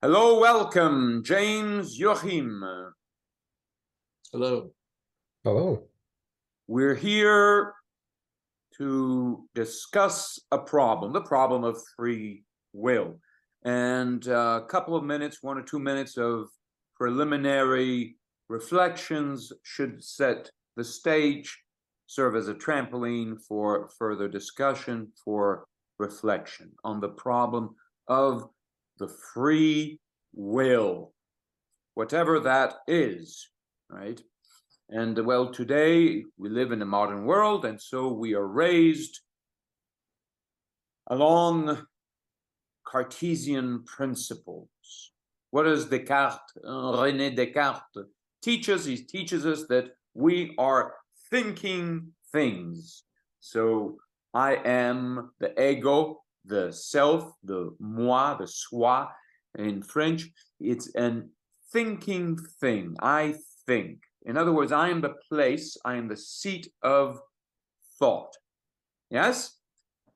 Hello, welcome, James Joachim. Hello. Hello. We're here to discuss a problem, the problem of free will. And a couple of minutes, 1 or 2 minutes of preliminary reflections should set the stage, serve as a trampoline for further discussion, for reflection on the problem of the free will, whatever that is, right? And well, today we live in a modern world, and so we are raised along Cartesian principles. What does René Descartes teach us? He teaches us that we are thinking things. So I am the ego, the self, the moi, the soi in French. It's a thinking thing. I think. In other words, I am the place, I am the seat of thought. Yes?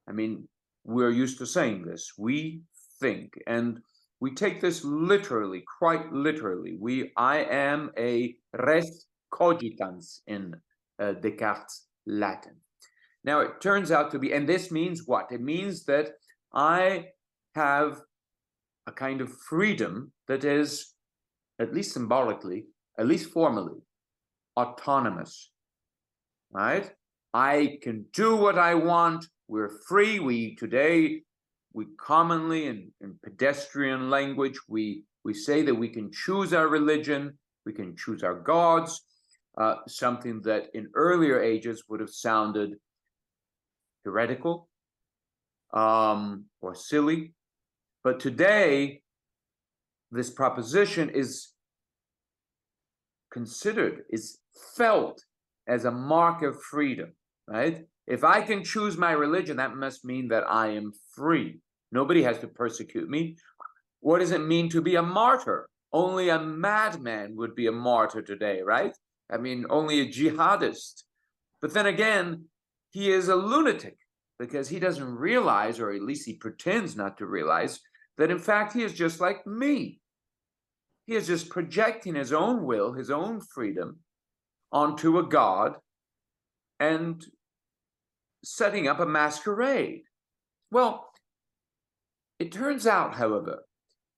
I mean, we're used to saying this. We think, and we take this literally, quite literally. I am a res cogitans in Descartes' Latin. Now, it turns out to be, and this means what? It means that I have a kind of freedom that is, at least symbolically, at least formally, autonomous, right? I can do what I want. We're free. Today, we commonly, in pedestrian language, we say that we can choose our religion, we can choose our gods, something that in earlier ages would have sounded heretical or silly. But today, this proposition is considered, is felt as a mark of freedom, right? If I can choose my religion, that must mean that I am free. Nobody has to persecute me. What does it mean to be a martyr? Only a madman would be a martyr today, right? I mean, only a jihadist. But then again, he is a lunatic because he doesn't realize, or at least he pretends not to realize, that in fact he is just like me. He is just projecting his own will, his own freedom onto a god and setting up a masquerade. Well, it turns out, however,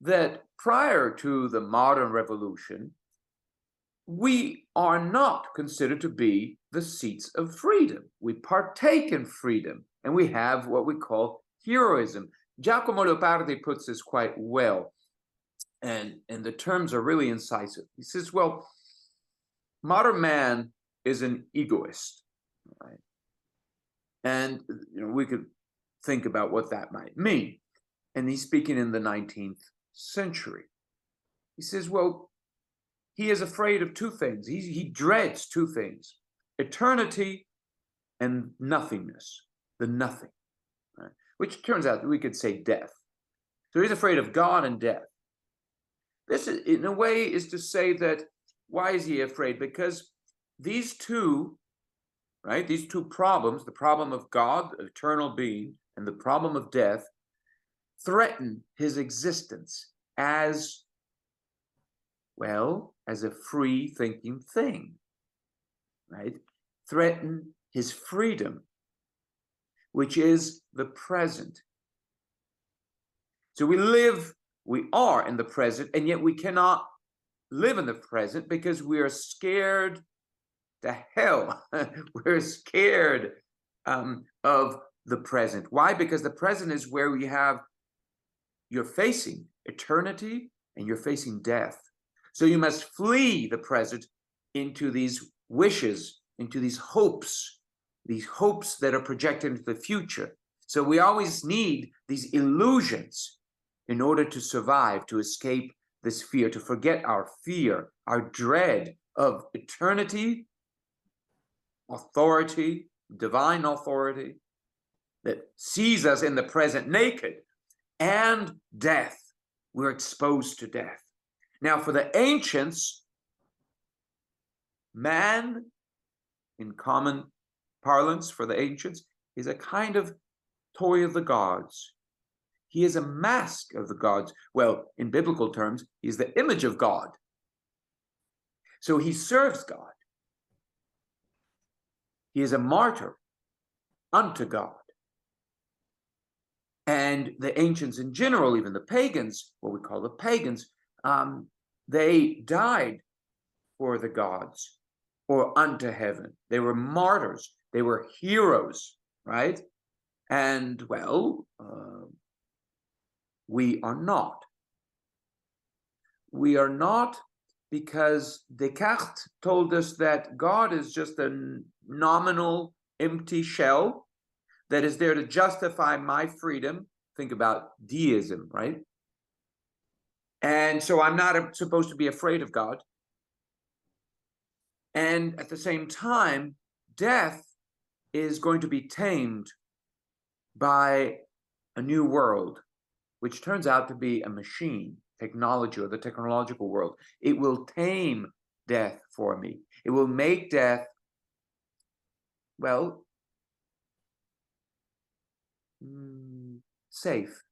that prior to the modern revolution, we are not considered to be the seats of freedom. We partake in freedom, and we have what we call heroism. Giacomo Leopardi puts this quite well, and the terms are really incisive. He says, well, modern man is an egoist, right? And we could think about what that might mean. And he's speaking in the 19th century. He says, well, he is afraid of two things. He dreads two things: eternity and nothingness, the nothing, right? Which turns out we could say death. So he's afraid of God and death. This, in a way, is to say that, why is he afraid? Because these two, right, these two problems, the problem of God, eternal being, and the problem of death, threaten his existence as, well, as a free thinking thing, right? Threaten his freedom, which is the present. So we are in the present, and yet we cannot live in the present because we are scared to hell. We're scared of the present. Why? Because the present is where you're facing eternity and you're facing death. So you must flee the present into these wishes, into these hopes that are projected into the future. So we always need these illusions in order to survive, to escape this fear, to forget our fear, our dread of eternity, authority, divine authority that sees us in the present naked, and death. We're exposed to death. Now, for the ancients, man, in common parlance for the ancients, is a kind of toy of the gods. He is a mask of the gods. Well, in biblical terms, he's the image of God. So he serves God. He is a martyr unto God. And the ancients in general, even the pagans, what we call the pagans, they died for the gods or unto heaven. They were martyrs. They were heroes, right? And well, we are not. We are not, because Descartes told us that God is just a nominal, empty shell that is there to justify my freedom. Think about deism, right? And so I'm not supposed to be afraid of God. And at the same time, death is going to be tamed by a new world, which turns out to be a machine, technology, or the technological world. It will tame death for me. It will make death, well, safe.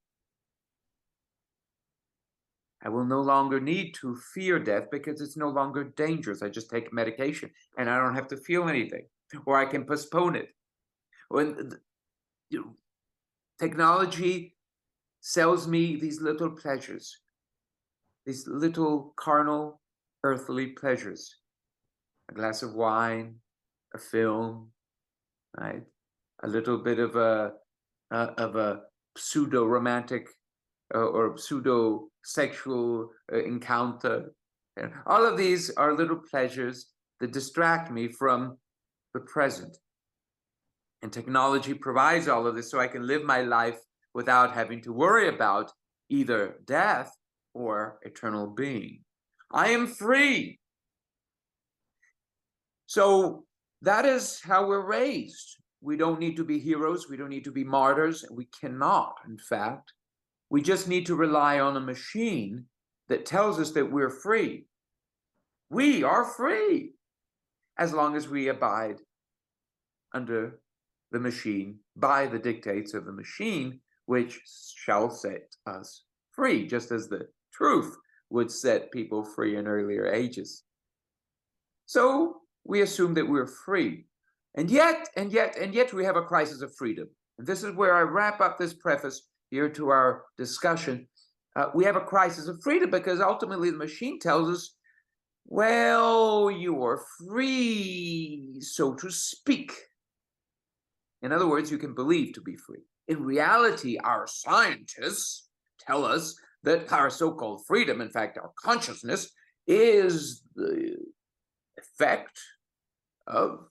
I will no longer need to fear death because it's no longer dangerous. I just take medication and I don't have to feel anything, or I can postpone it. When technology sells me these little pleasures, these little carnal, earthly pleasures, a glass of wine, a film, right? A little bit of a pseudo-romantic or pseudo-sexual encounter. And all of these are little pleasures that distract me from the present. And technology provides all of this so I can live my life without having to worry about either death or eternal being. I am free. So that is how we're raised. We don't need to be heroes. We don't need to be martyrs. We cannot, in fact. We just need to rely on a machine that tells us that we're free. We are free as long as we abide under the machine, by the dictates of the machine, which shall set us free, just as the truth would set people free in earlier ages. So we assume that we're free. And yet we have a crisis of freedom. And this is where I wrap up this preface here to our discussion. We have a crisis of freedom because ultimately the machine tells us, well, you are free, so to speak. In other words, you can believe to be free. In reality, our scientists tell us that our so-called freedom, in fact, our consciousness, is the effect of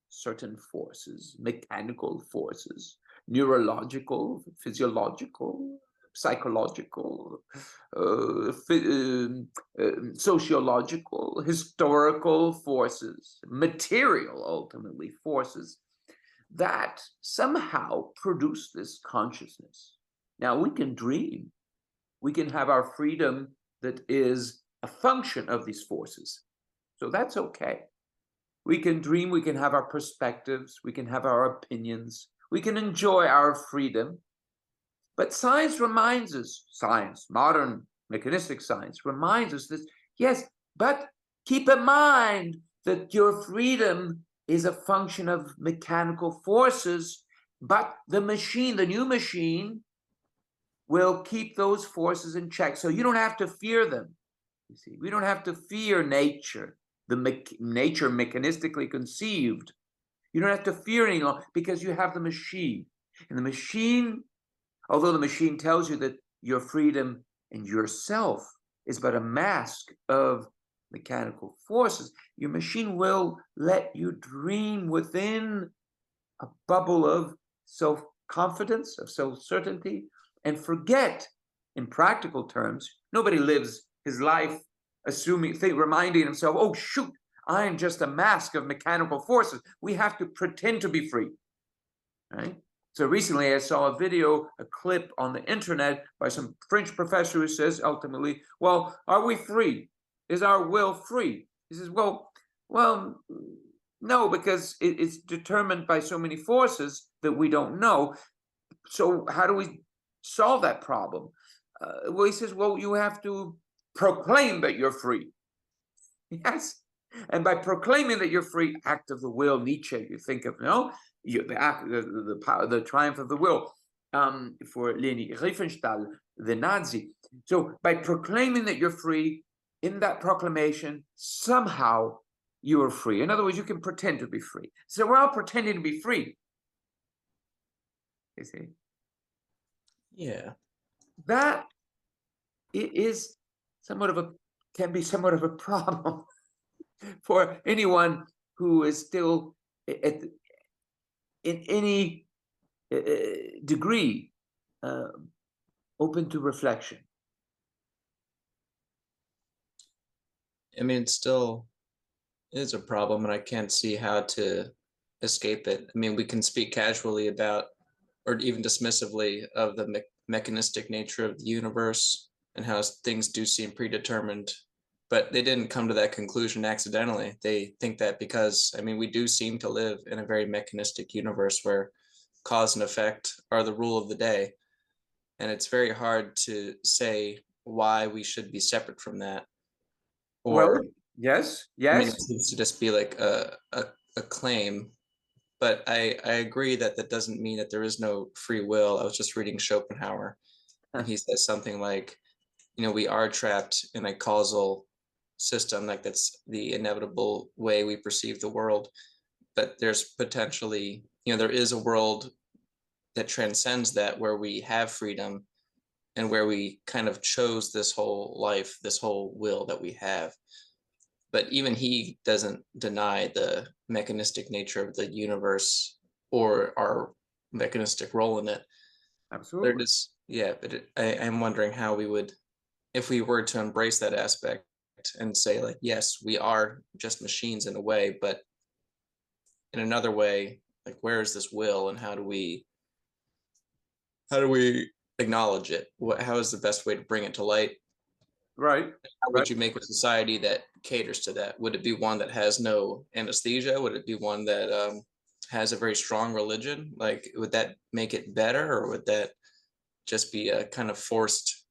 certain forces, mechanical forces, neurological, physiological, psychological, sociological, historical forces, material, ultimately, forces that somehow produce this consciousness. Now, we can dream. We can have our freedom that is a function of these forces. So that's okay. We can dream, we can have our perspectives, we can have our opinions, we can enjoy our freedom. But science reminds us, modern mechanistic science reminds us this, yes, but keep in mind that your freedom is a function of mechanical forces, but the machine, the new machine, will keep those forces in check. So you don't have to fear them. You see, we don't have to fear nature, nature mechanistically conceived. You don't have to fear any longer because you have the machine. And the machine, although the machine tells you that your freedom and yourself is but a mask of mechanical forces, your machine will let you dream within a bubble of self-confidence, of self-certainty, and forget, in practical terms, nobody lives his life reminding himself, oh, shoot, I am just a mask of mechanical forces. We have to pretend to be free, right? So recently I saw a video, a clip on the internet by some French professor who says ultimately, well, are we free? Is our will free? He says, well, no, because it's determined by so many forces that we don't know. So how do we solve that problem? Well, he says, well, you have to proclaim that you're free. Yes. And by proclaiming that you're free, act of the will, Nietzsche, you think of, the power, the triumph of the will, for Leni Riefenstahl, the Nazi. So by proclaiming that you're free, in that proclamation, somehow you are free. In other words, you can pretend to be free. So we're all pretending to be free. You see? Yeah. That it is can be somewhat of a problem for anyone who is still in any degree open to reflection. I mean, it still is a problem, and I can't see how to escape it. I mean, we can speak casually about, or even dismissively, of the mechanistic nature of the universe and how things do seem predetermined, but they didn't come to that conclusion accidentally. They think that because, I mean, we do seem to live in a very mechanistic universe where cause and effect are the rule of the day, and it's very hard to say why we should be separate from that. Or, Well, yes, I mean, yes. it seems to just be like a claim, but I agree that that doesn't mean that there is no free will. I was just reading Schopenhauer, and he says something like, you know, we are trapped in a causal system, like that's the inevitable way we perceive the world, but there's potentially, you know, there is a world that transcends that, where we have freedom and where we kind of chose this whole life, this whole will that we have. But even he doesn't deny the mechanistic nature of the universe or our mechanistic role in it. They're Absolutely. just, yeah, but I'm wondering how we would, if we were to embrace that aspect and say, like, yes, we are just machines in a way, but in another way, like, where is this will, and how do we acknowledge it? How is the best way to bring it to light? Right. How Right. would you make a society that caters to that? Would it be one that has no anesthesia? Would it be one that has a very strong religion? Like, would that make it better, or would that just be a kind of forced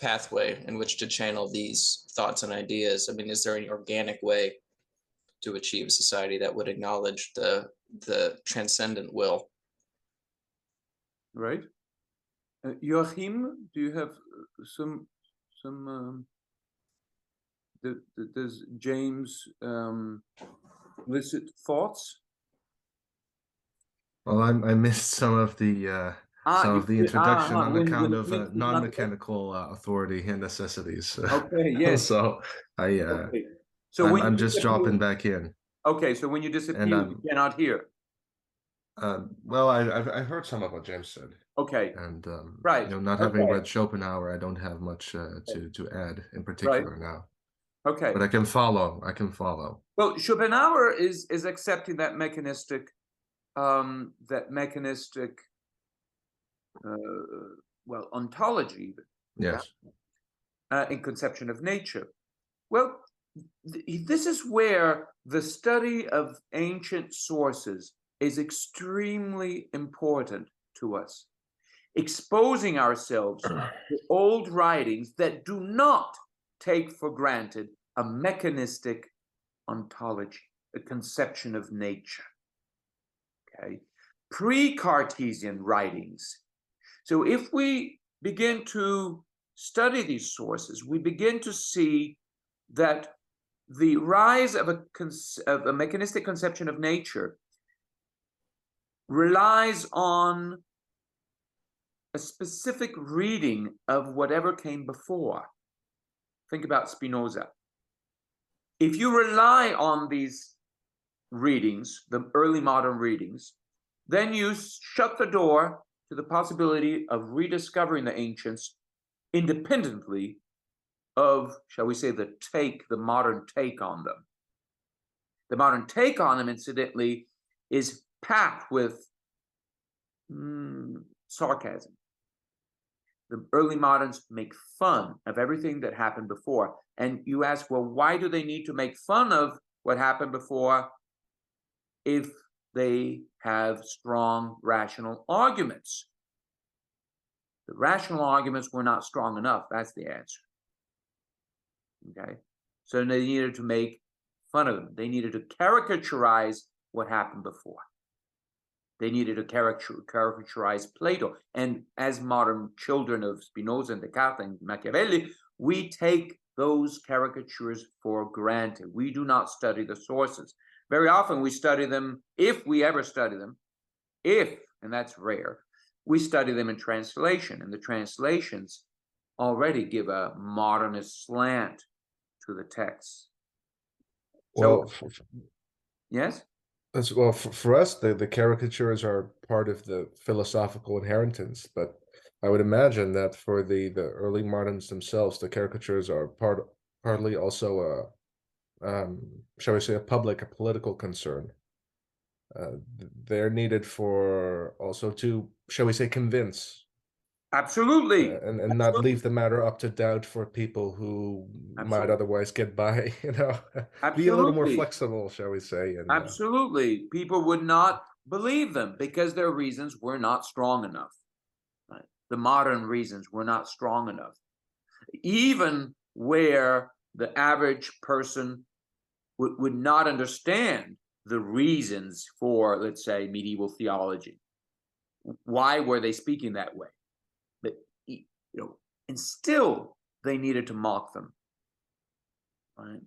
pathway in which to channel these thoughts and ideas? I mean, is there any organic way to achieve a society that would acknowledge the transcendent will? Right. Joachim, do you have some does James elicit thoughts? Well, I missed some of the introduction on account of non-mechanical authority and necessities. Okay, yes. So Okay. So when I'm you just disappear, dropping back in. okay, so when you disappear, you cannot hear. Well, I heard some of what James said. Okay. And Right. you know, not having read Schopenhauer, I don't have much to add in particular now. Okay. But I can follow. I can follow. Well, Schopenhauer is accepting that mechanistic well, ontology even. Yes. In conception of nature. Well, this is where the study of ancient sources is extremely important to us. Exposing ourselves to old writings that do not take for granted a mechanistic ontology, a conception of nature. Okay, pre-Cartesian writings. So if we begin to study these sources, we begin to see that the rise of a mechanistic conception of nature relies on a specific reading of whatever came before. Think about Spinoza. If you rely on these readings, the early modern readings, then you shut the door to the possibility of rediscovering the ancients independently of, shall we say, the modern take on them. The modern take on them, incidentally, is packed with sarcasm. The early moderns make fun of everything that happened before. And you ask, well, why do they need to make fun of what happened before if they have strong rational arguments? The rational arguments were not strong enough. That's the answer. Okay, so they needed to make fun of them. They needed to caricaturize what happened before. They needed to caricaturize Plato. And as modern children of Spinoza and Descartes and Machiavelli, we take those caricatures for granted. We do not study the sources. Very often we study them, if we ever study them, and that's rare, we study them in translation, and the translations already give a modernist slant to the text. Well, So, yes? well, for us, the caricatures are part of the philosophical inheritance, but I would imagine that for the early moderns themselves, the caricatures are partly also shall we say, a political concern. They're needed for also to, shall we say, convince. Absolutely. And not leave the matter up to doubt for people who might otherwise get by, you know. Be a little more flexible, shall we say. And, absolutely. People would not believe them because their reasons were not strong enough. Right? The modern reasons were not strong enough. Even where the average person would not understand the reasons for, let's say, medieval theology. Why were they speaking that way? But, you know, and still they needed to mock them. Right?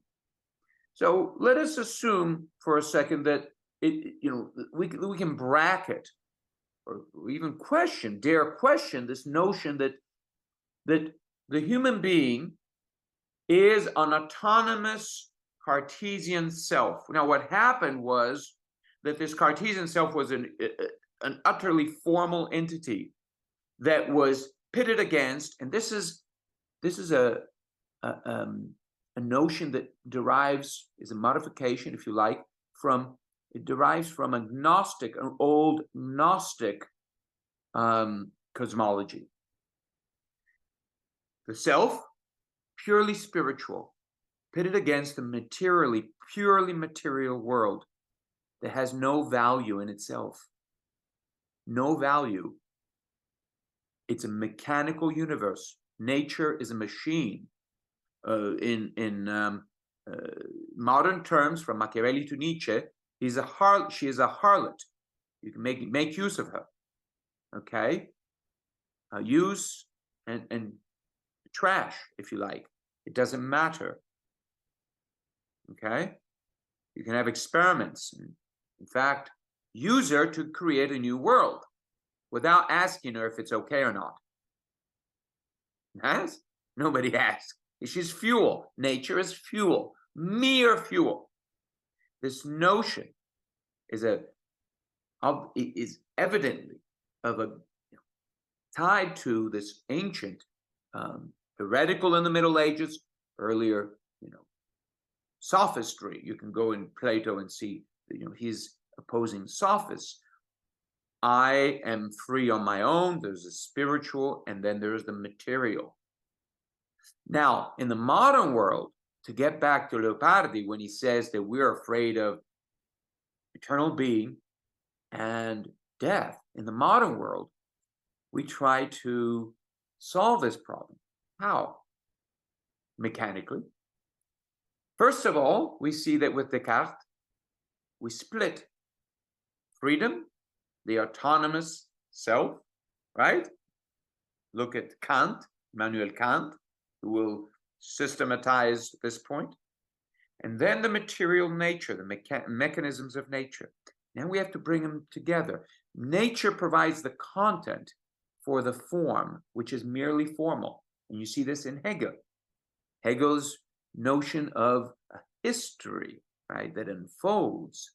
So let us assume for a second that we can bracket or even dare question this notion that the human being is an autonomous Cartesian self. Now, what happened was that this Cartesian self was an utterly formal entity that was pitted against, and this is a notion that is a modification, if you like, derives from an old Gnostic cosmology. The self, purely spiritual, pitted against the purely material world that has no value in itself. No value. It's a mechanical universe. Nature is a machine. In modern terms, from Machiavelli to Nietzsche, she is a harlot. You can make use of her. Okay? Use and trash, if you like. It doesn't matter. Okay? You can have experiments. In fact, use her to create a new world without asking her if it's okay or not. Yes? Nobody asks. She's fuel. Nature is fuel. Mere fuel. This notion is evidently tied to this ancient heretical in the Middle Ages, earlier, sophistry. You can go in Plato and see, he's opposing sophists. I am free on my own. There's a spiritual, and then there's the material. Now, in the modern world, to get back to Leopardi, when he says that we're afraid of eternal being and death, in the modern world, we try to solve this problem. How? Mechanically. First of all, we see that with Descartes, we split freedom, the autonomous self, right? Look at Kant, Immanuel Kant, who will systematize this point. And then the material nature, the mechanisms of nature. Now we have to bring them together. Nature provides the content for the form, which is merely formal. And you see this in Hegel. Hegel's notion of a history, right, that unfolds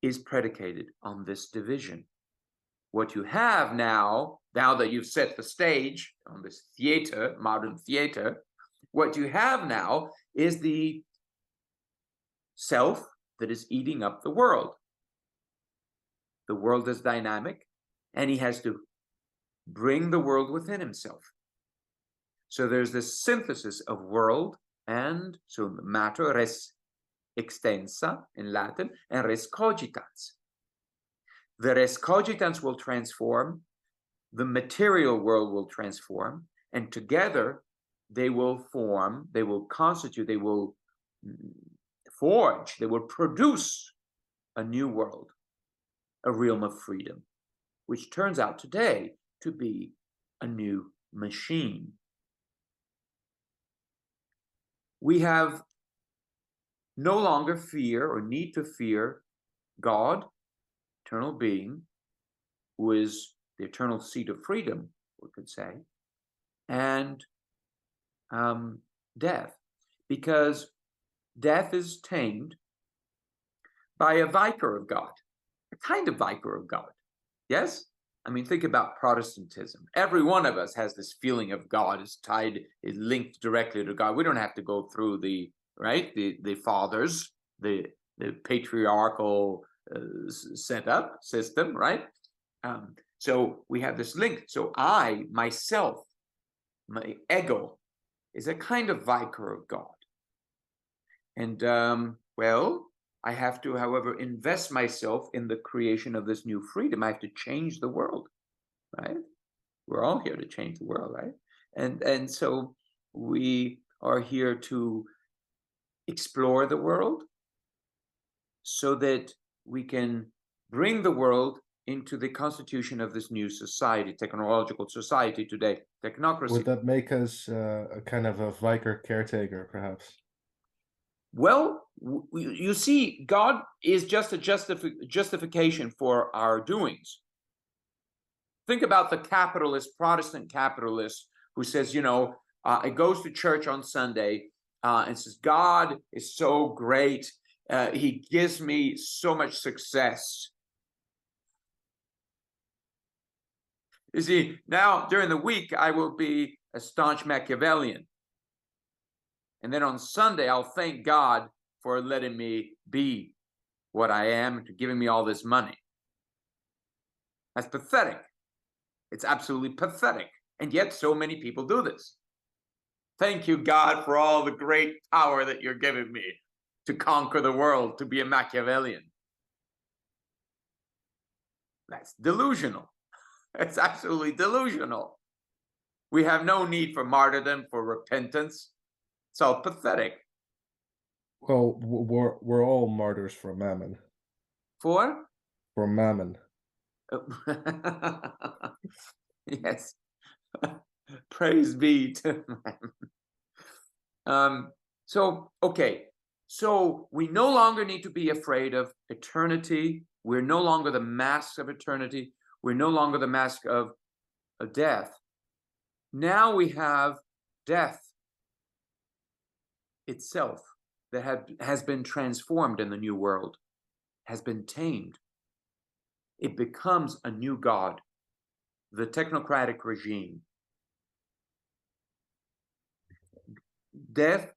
is predicated on this division. What you have now that you've set the stage on this theater, modern theater, what you have now is the self that is eating up the world. The world is dynamic, and he has to bring the world within himself. So there's this synthesis of world and, so matter, res extensa in Latin, and res cogitans. The res cogitans will transform the material world will transform, and together they will form, they will constitute, they will forge, they will produce a new world, a realm of freedom, which turns out today to be a new machine. We have no longer fear or need to fear God, eternal being, who is the eternal seat of freedom, we could say, and death, because death is tamed by a viper of God, a kind of viper of God. Yes? I mean, think about Protestantism. Every one of us has this feeling of God is linked directly to God. We don't have to go through the fathers, the patriarchal setup system, right? So we have this link. So I, myself, my ego, is a kind of vicar of God. And well, I have to, however, invest myself in the creation of this new freedom. I have to change the world, right? We're all here to change the world, right? And so we are here to explore the world so that we can bring the world into the constitution of this new society, technological society today, technocracy. Would that make us a kind of a vicar caretaker, perhaps? Well, you see, God is just a justification for our doings. Think about the capitalist, Protestant capitalist, who says, you know, it goes to church on Sunday and says, God is so great. He gives me so much success. You see, now during the week, I will be a staunch Machiavellian. And then on Sunday, I'll thank God for letting me be what I am and for giving me all this money. That's pathetic. It's absolutely pathetic. And yet so many people do this. Thank you, God, for all the great power that you're giving me to conquer the world, to be a Machiavellian. That's delusional. It's absolutely delusional. We have no need for martyrdom, for repentance. It's all pathetic. Well, we're all martyrs for Mammon. For? For Mammon. Yes. Praise be to Mammon. So, okay. So we no longer need to be afraid of eternity. We're no longer the mask of eternity. We're no longer the mask of death. Now we have death itself that has been transformed in the new world, has been tamed. It becomes a new God, the technocratic regime. Death,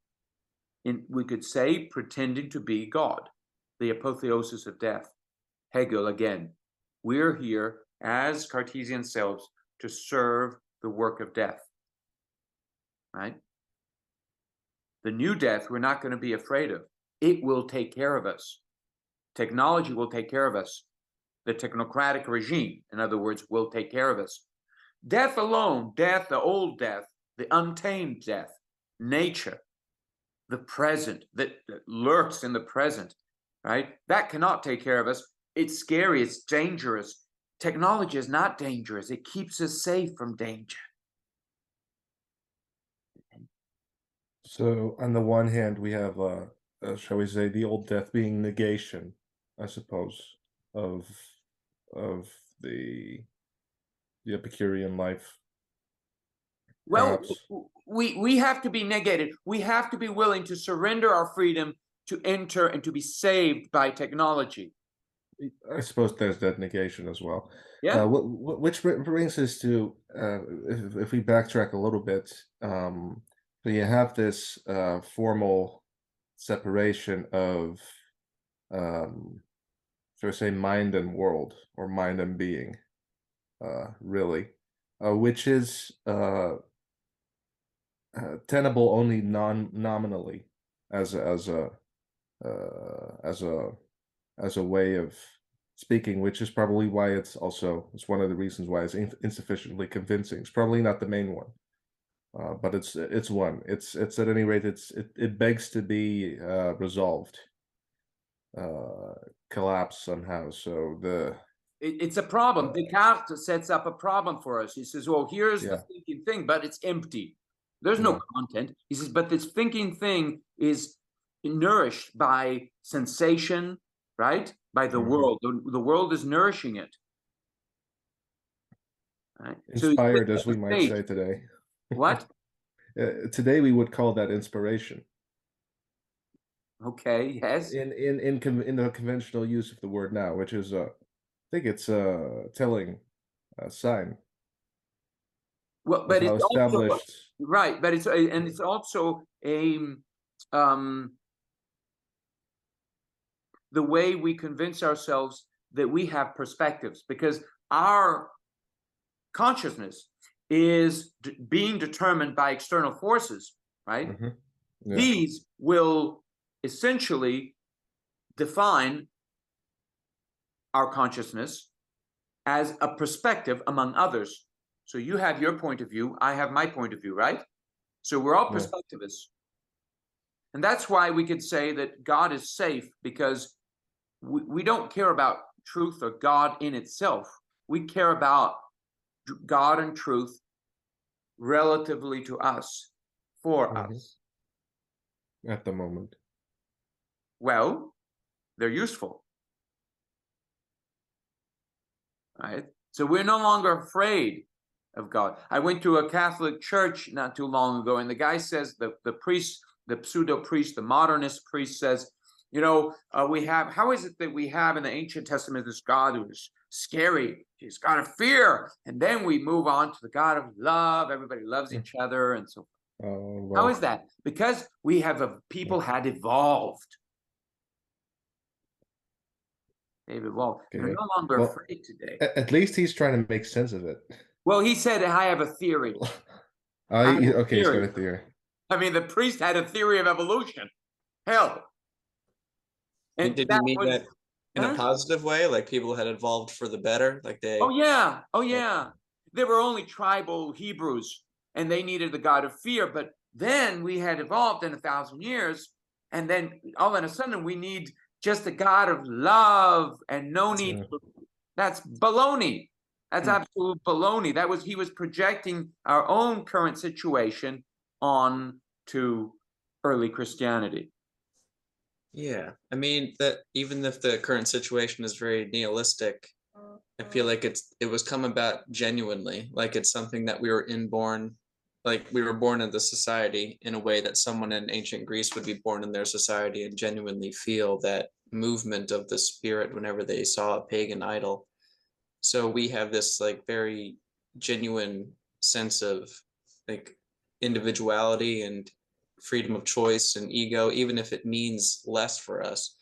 we could say, pretending to be God, the apotheosis of death. Hegel again. We're here as Cartesian selves to serve the work of death, right? The new death we're not going to be afraid of. It will take care of us. Technology will take care of us. The technocratic regime, in other words, will take care of us. Death alone, death, the old death, the untamed death, nature, the present that lurks in the present, right? That cannot take care of us. It's scary, it's dangerous. Technology is not dangerous. It keeps us safe from danger. So on the one hand, we have, shall we say, the old death being negation, I suppose, of the Epicurean life. Well, Perhaps. we have to be negated. We have to be willing to surrender our freedom to enter and to be saved by technology. I suppose there's that negation as well. Yeah. Which brings us to, if we backtrack a little bit, so you have this formal separation of, shall we say, mind and world, or mind and being, really, which is tenable only nominally as a way of speaking, which is probably why it's one of the reasons why it's insufficiently convincing. It's probably not the main one, but it's one. It's at any rate it begs to be resolved, collapse somehow. So It's a problem. Descartes sets up a problem for us. He says, well, here's the Yeah. thinking thing, but it's empty. There's no content. He says, but this thinking thing is nourished by sensation, right? By the world. The world is nourishing it. Right? Inspired, as we might state. say today. What? Today we would call that inspiration. Okay, yes. In the conventional use of the word now, which is I think it's a telling sign. Well, but of how it's also established. right, but it's also a the way we convince ourselves that we have perspectives, because our consciousness is being determined by external forces, right? Yeah. These will essentially define our consciousness as a perspective among others. So you have your point of view, I have my point of view, right? So we're all perspectivists. And that's why we could say that God is safe, because we don't care about truth or God in itself. We care about God and truth relatively to us, for us. At the moment. Well, they're useful. Right? So we're no longer afraid of God. I went to a Catholic church not too long ago, and the guy says, the priest, the pseudo priest, the modernist priest says, you know, how is it that we have in the ancient testament this God who is scary, he's God of fear, and then we move on to the God of love, everybody loves each other, and so forth. How is that? Because we have people had evolved. They've evolved. They're no longer afraid today. At least he's trying to make sense of it. Well, he said, I have a theory. Okay, he's got a theory. I mean, the priest had a theory of evolution. Hell. And did you mean that in a positive way? Like people had evolved for the better? Like they... Oh, yeah. Oh, yeah. They were only tribal Hebrews, and they needed the God of fear. But then we had evolved in 1,000 years, and then all of a sudden we need just a God of love and no need for... That's baloney. That's absolute baloney. He was projecting our own current situation on to early Christianity. Yeah, I mean that even if the current situation is very nihilistic, I feel like it was come about genuinely. Like it's something that we were inborn, like we were born into society in a way that someone in ancient Greece would be born in their society and genuinely feel that movement of the spirit whenever they saw a pagan idol. So we have this like very genuine sense of like individuality and freedom of choice and ego, even if it means less for us.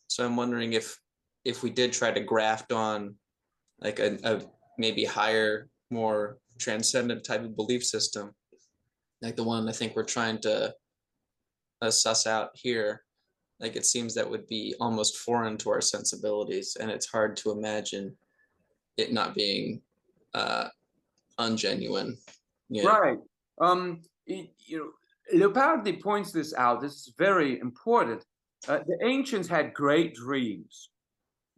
So I'm wondering if we did try to graft on like a maybe higher, more transcendent type of belief system, like the one I think we're trying to suss out here, like it seems that would be almost foreign to our sensibilities, and it's hard to imagine it not being ungenuine. Right. Leopardi points this out. This is very important. The ancients had great dreams.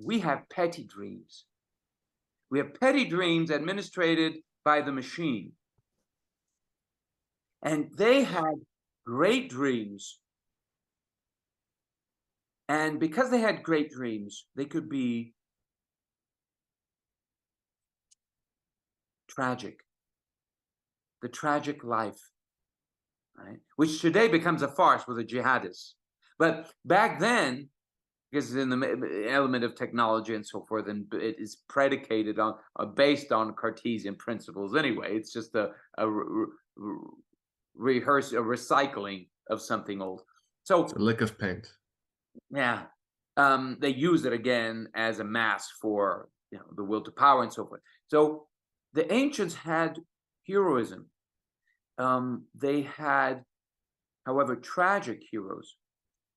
We have petty dreams. We have petty dreams administrated by the machine. And they had great dreams. And because they had great dreams, they could be tragic. The tragic life. Right? Which today becomes a farce with the jihadists. But back then, because in the element of technology and so forth, and it is predicated on, based on Cartesian principles anyway. It's just a recycling of something old. So it's a lick of paint. Yeah, they use it again as a mask for the will to power and so forth. So the ancients had heroism. They had, however, tragic heroes.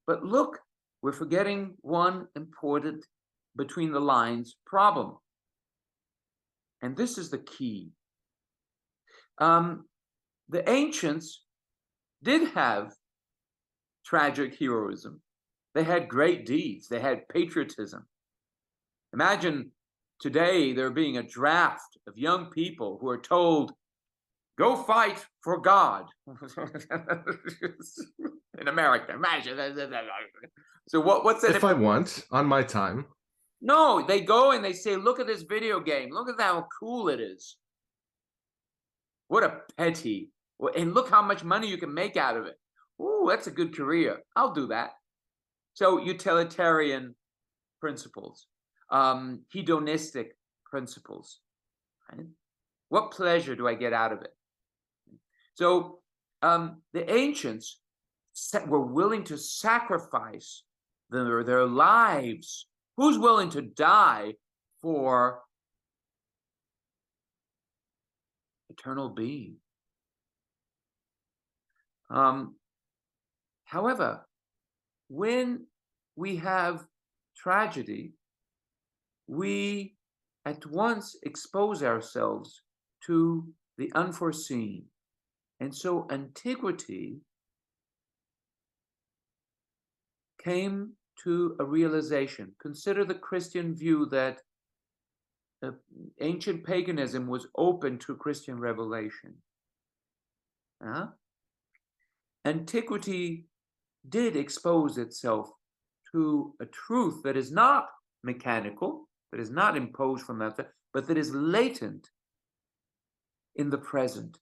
But look, we're forgetting one important between the lines problem. And this is the key. The ancients did have tragic heroism. They had great deeds. They had patriotism. Imagine today there being a draft of young people who are told, go fight for God. In America, imagine. So what's that? If I want, on my time. No, they go and they say, look at this video game. Look at how cool it is. What a petty. And look how much money you can make out of it. Ooh, that's a good career. I'll do that. So utilitarian principles, hedonistic principles. Right? What pleasure do I get out of it? So the ancients were willing to sacrifice their lives. Who's willing to die for eternal being? However, when we have tragedy, we at once expose ourselves to the unforeseen. And so antiquity came to a realization. Consider the Christian view that ancient paganism was open to Christian revelation. Antiquity did expose itself to a truth that is not mechanical, that is not imposed from that, but that is latent in the present.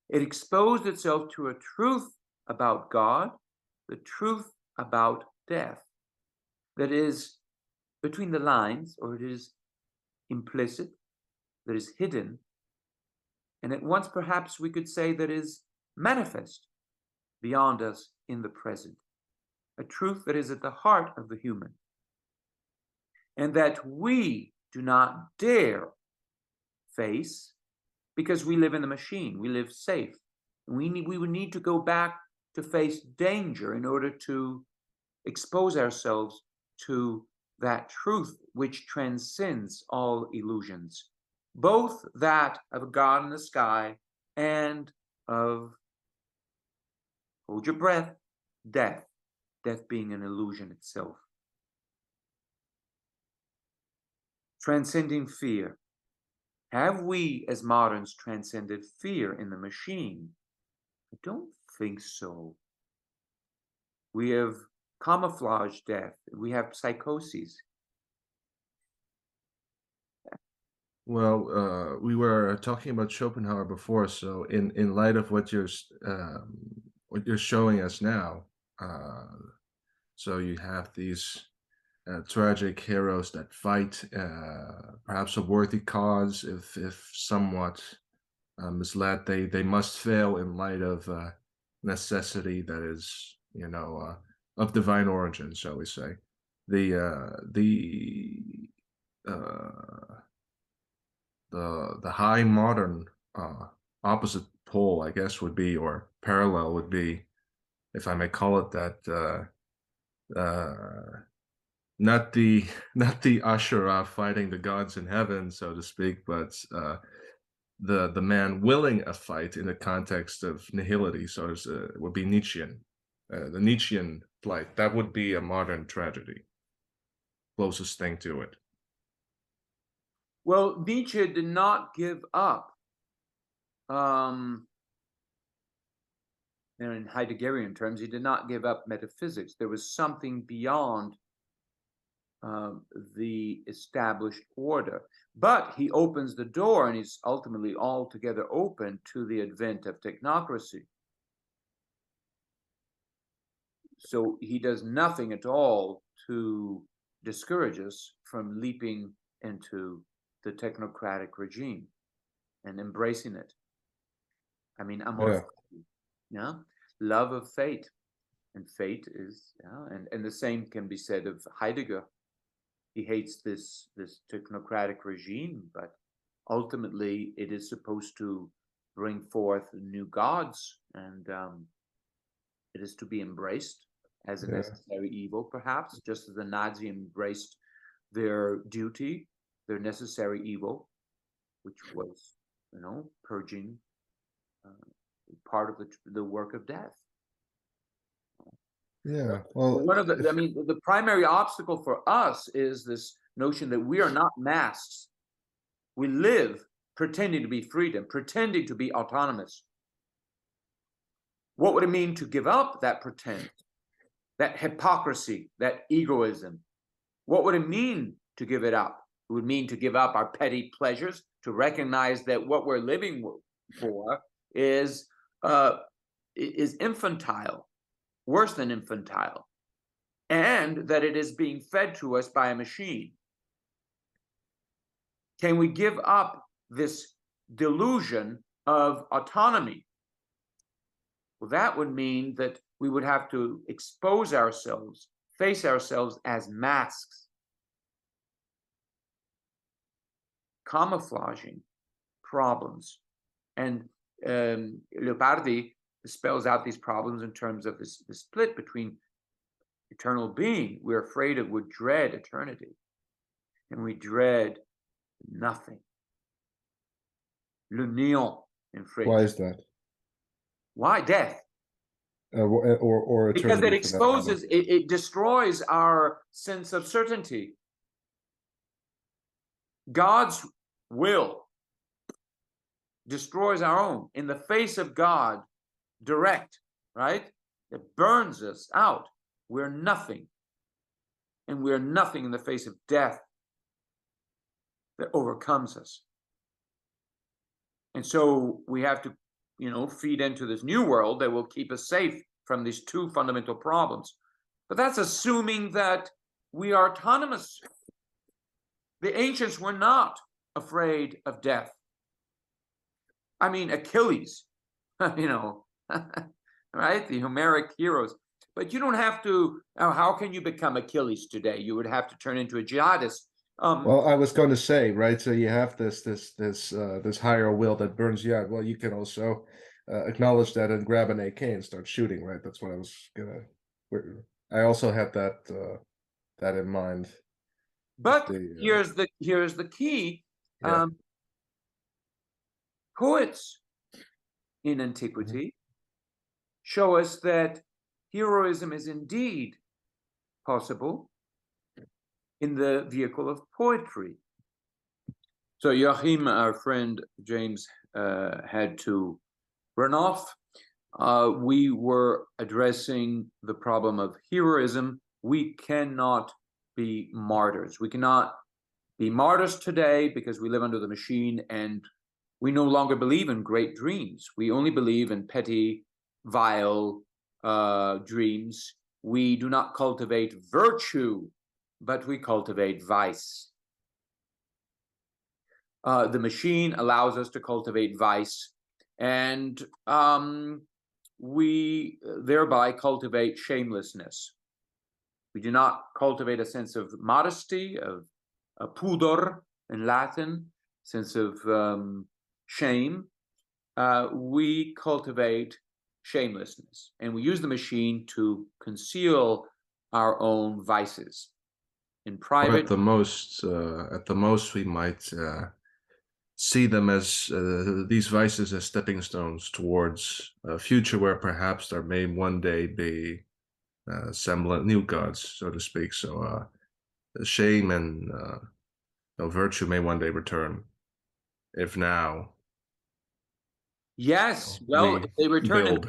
It exposed itself to a truth about God, the truth about death, that is between the lines, or it is implicit, that is hidden, and at once perhaps we could say that is manifest beyond us in the present, a truth that is at the heart of the human, and that we do not dare face because we live in the machine, we live safe. We would need to go back to face danger in order to expose ourselves to that truth which transcends all illusions, both that of a God in the sky and of, hold your breath, death, death being an illusion itself. Transcending fear. Have we as moderns transcended fear in the machine? I don't think so. We have camouflaged death. We have psychoses. Well, we were talking about Schopenhauer before, so in light of what you're showing us now, so you have these tragic heroes that fight perhaps a worthy cause, if somewhat misled, they must fail in light of necessity that is, of divine origin, shall we say. The high modern opposite pole, I guess, would be, or parallel would be, if I may call it that, not the Asherah fighting the gods in heaven, so to speak, but the man willing a fight in the context of nihility, so it would be Nietzschean. The Nietzschean plight, that would be a modern tragedy, closest thing to it. Well, Nietzsche did not give up, in Heideggerian terms, he did not give up metaphysics. There was something beyond the established order. But he opens the door, and he's ultimately altogether open to the advent of technocracy. So he does nothing at all to discourage us from leaping into the technocratic regime and embracing it. I mean, amor, love of fate, and fate is, and the same can be said of Heidegger. He hates this technocratic regime, but ultimately it is supposed to bring forth new gods, and it is to be embraced as a Yeah. necessary evil, perhaps, just as the Nazi embraced their duty, their necessary evil, which was, purging part of the work of death. Yeah. Well, One of the primary obstacle for us is this notion that we are not masks. We live pretending to be freedom, pretending to be autonomous. What would it mean to give up that pretend, that hypocrisy, that egoism? What would it mean to give it up? It would mean to give up our petty pleasures, to recognize that what we're living for is infantile, worse than infantile, and that it is being fed to us by a machine. Can we give up this delusion of autonomy? Well, that would mean that we would have to expose ourselves, face ourselves as masks, camouflaging problems. And Leopardi spells out these problems in terms of the split between eternal being. We're afraid of, we dread eternity, and we dread nothing. Le néant in French. why is that? Why death? Or Because it eternity for that matter. exposes, it destroys our sense of certainty. God's will destroys our own in the face of God, direct, right? It burns us out. We're nothing. And we're nothing in the face of death that overcomes us. And so we have to, feed into this new world that will keep us safe from these two fundamental problems. But that's assuming that we are autonomous. The ancients were not afraid of death. I mean, Achilles, right? The Homeric heroes. But you don't have to, how can you become Achilles today? You would have to turn into a jihadist. Well, I was going to say, right? So you have this higher will that burns you out. Well, you can also acknowledge that and grab an AK and start shooting, right? That's what I was gonna. I also had that in mind. But here's the key. Yeah. Poets in antiquity show us that heroism is indeed possible in the vehicle of poetry. So Joachim, our friend James, had to run off. We were addressing the problem of heroism. We cannot be martyrs. We cannot be martyrs today because we live under the machine and we no longer believe in great dreams. We only believe in petty, vile dreams. We do not cultivate virtue, but we cultivate vice. The machine allows us to cultivate vice, and we thereby cultivate shamelessness. We do not cultivate a sense of modesty, of pudor in Latin, sense of shame. We cultivate shamelessness, and we use the machine to conceal our own vices. In private, or at the most, we might see them as these vices as stepping stones towards a future where perhaps there may one day be semblant new gods, so to speak. So shame and virtue may one day return. If now, yes, well, if they return,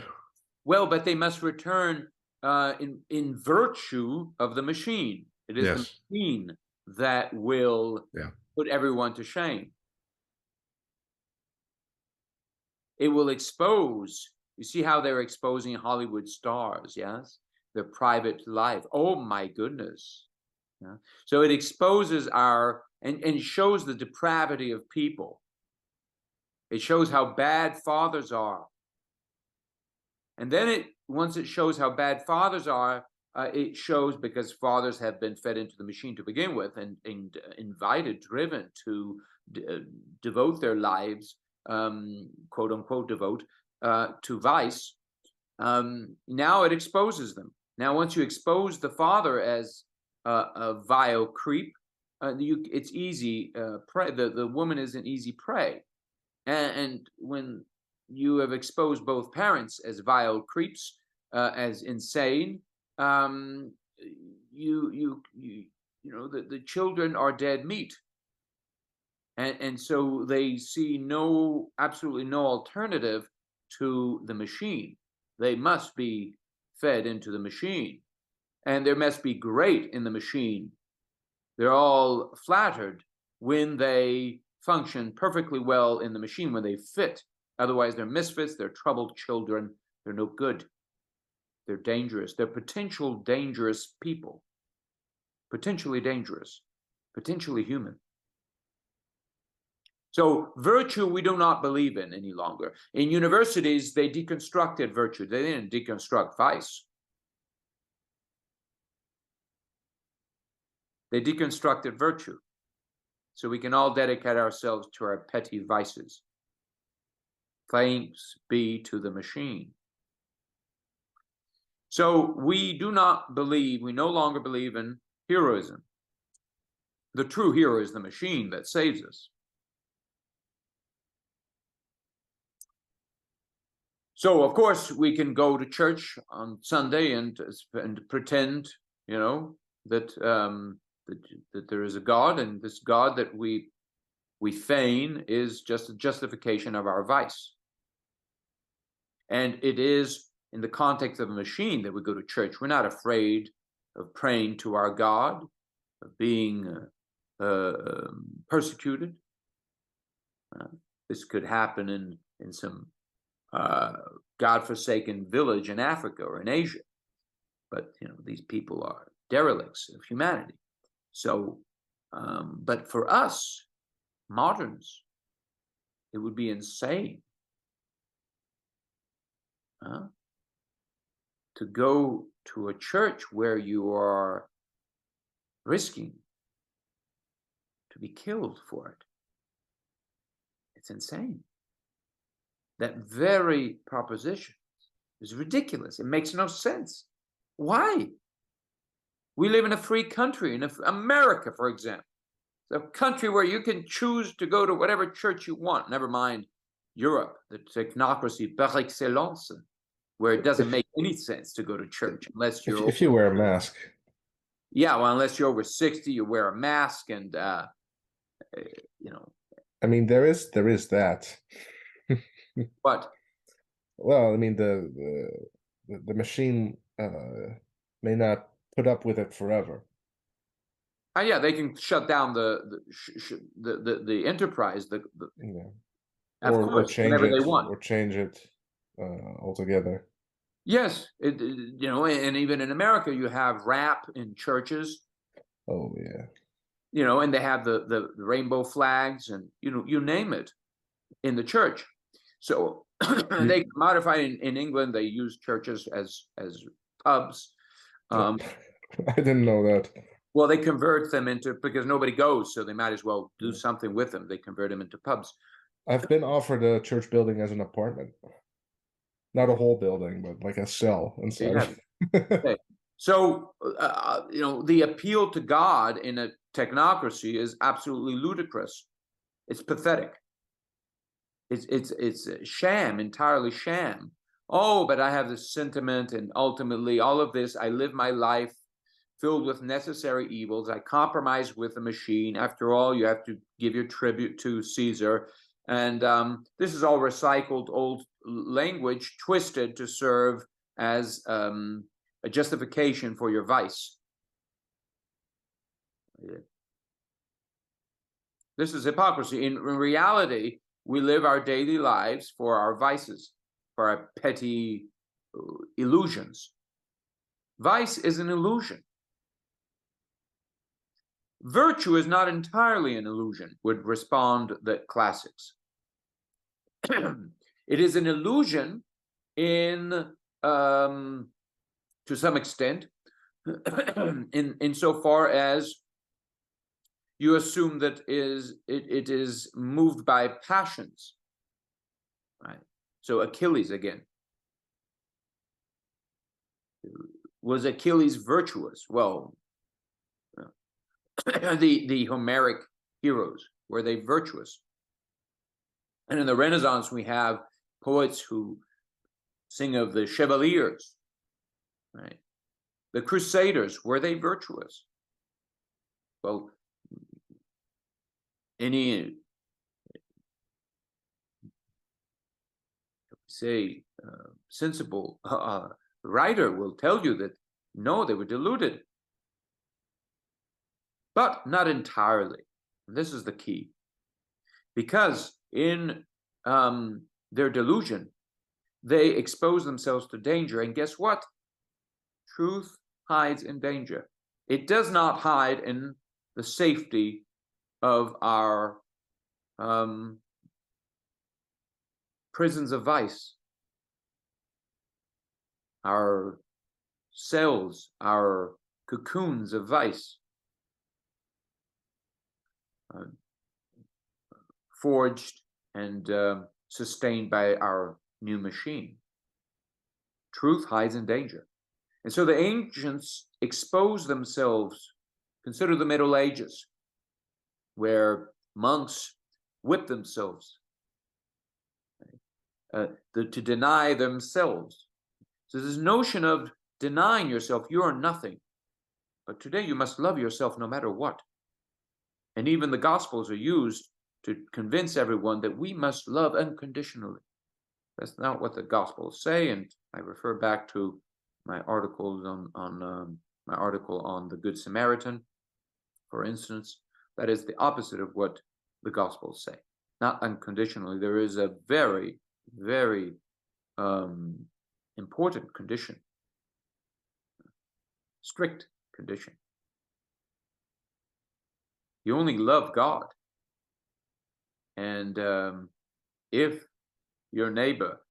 but they must return in virtue of the machine. It is the machine that will put everyone to shame. It will expose. You see how they're exposing Hollywood stars, yes? Their private life. Oh my goodness. Yeah. So it exposes and shows the depravity of people. It shows how bad fathers are. And then once it shows how bad fathers are, it shows because fathers have been fed into the machine to begin with and invited, driven to devote their lives, quote unquote, devote to vice. Now it exposes them. Now, once you expose the father as a vile creep, it's easy prey. The woman is an easy prey, and when you have exposed both parents as vile creeps, as insane, the children are dead meat, and so they see absolutely no alternative to the machine. They must be fed into the machine, and there must be great in the machine. They're all flattered when they function perfectly well in the machine, when they fit. Otherwise, they're misfits, they're troubled children, they're no good. They're dangerous. They're potential dangerous people. Potentially dangerous, potentially human. So virtue we do not believe in any longer. In universities, they deconstructed virtue. They didn't deconstruct vice. They deconstructed virtue. So we can all dedicate ourselves to our petty vices. Thanks be to the machine. So we no longer believe in heroism. The true hero is the machine that saves us. So, of course, we can go to church on Sunday and pretend, that there is a God, and this God that we feign is just a justification of our vice. And it is in the context of a machine that we go to church. We're not afraid of praying to our God, of being persecuted. This could happen in some godforsaken village in Africa or in Asia, but these people are derelicts of humanity. So, but for us moderns, it would be insane to go to a church where you are risking to be killed for it. It's insane. That very proposition is ridiculous. It makes no sense. Why? We live in a free country, in America, for example. It's a country where you can choose to go to whatever church you want, never mind Europe, the technocracy par excellence, where it doesn't make any sense to go to church unless you're if you wear a mask. Yeah, well, unless you're over 60, you wear a mask, and I mean, there is that. But well, I mean, the machine may not put up with it forever. Yeah, they can shut down the enterprise. Or change whenever it, they want, or change it altogether. Yes, and even in America, you have rap in churches. Oh yeah. And they have the rainbow flags, and you name it in the church. So they modify in England. They use churches as pubs. I didn't know that. Well, they convert them because nobody goes, so they might as well do something with them. They convert them into pubs. I've been offered a church building as an apartment. Not a whole building, but like a cell inside. Okay. So, the appeal to God in a technocracy is absolutely ludicrous. It's pathetic. It's a sham, entirely sham. Oh, but I have this sentiment, and ultimately all of this, I live my life filled with necessary evils. I compromise with the machine. After all, you have to give your tribute to Caesar. And this is all recycled old language, twisted to serve as a justification for your vice. This is hypocrisy. In reality, we live our daily lives for our vices, for our petty illusions. Vice is an illusion. Virtue is not entirely an illusion, would respond the classics. It is an illusion to some extent, insofar as you assume that it is moved by passions, right? So Achilles again. Was Achilles virtuous? Well, the Homeric heroes, were they virtuous? And in the Renaissance, we have poets who sing of the Chevaliers, right? The Crusaders, were they virtuous? Well, any sensible writer will tell you that no, they were deluded, but not entirely. And this is the key, because in their delusion, they expose themselves to danger, and guess what? Truth hides in danger. It does not hide in the safety of our prisons of vice, our cells, our cocoons of vice, forged and sustained by our new machine. Truth hides in danger. And so the ancients exposed themselves. Consider the Middle Ages, where monks whipped themselves to deny themselves. So this notion of denying yourself, you are nothing. But today you must love yourself no matter what. And even the Gospels are used to convince everyone that we must love unconditionally. That's not what the Gospels say, and I refer back to my articles on my article on the Good Samaritan, for instance. That is the opposite of what the Gospels say. Not unconditionally. There is a very, very important condition, strict condition. You only love God. And if your neighbor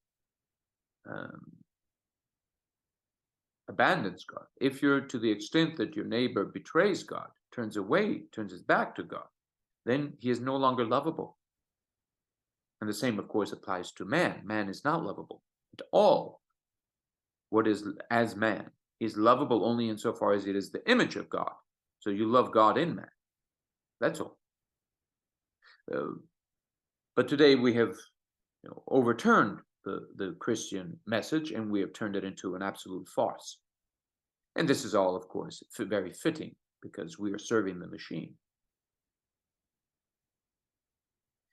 abandons God, if you're to the extent that your neighbor betrays God, turns away, turns his back to God, then he is no longer lovable. And the same, of course, applies to man. Man is not lovable at all. What is as man is lovable only insofar as it is the image of God. So you love God in man. That's all. But today we have overturned the Christian message, and we have turned it into an absolute farce. And this is all, of course, very fitting, because we are serving the machine.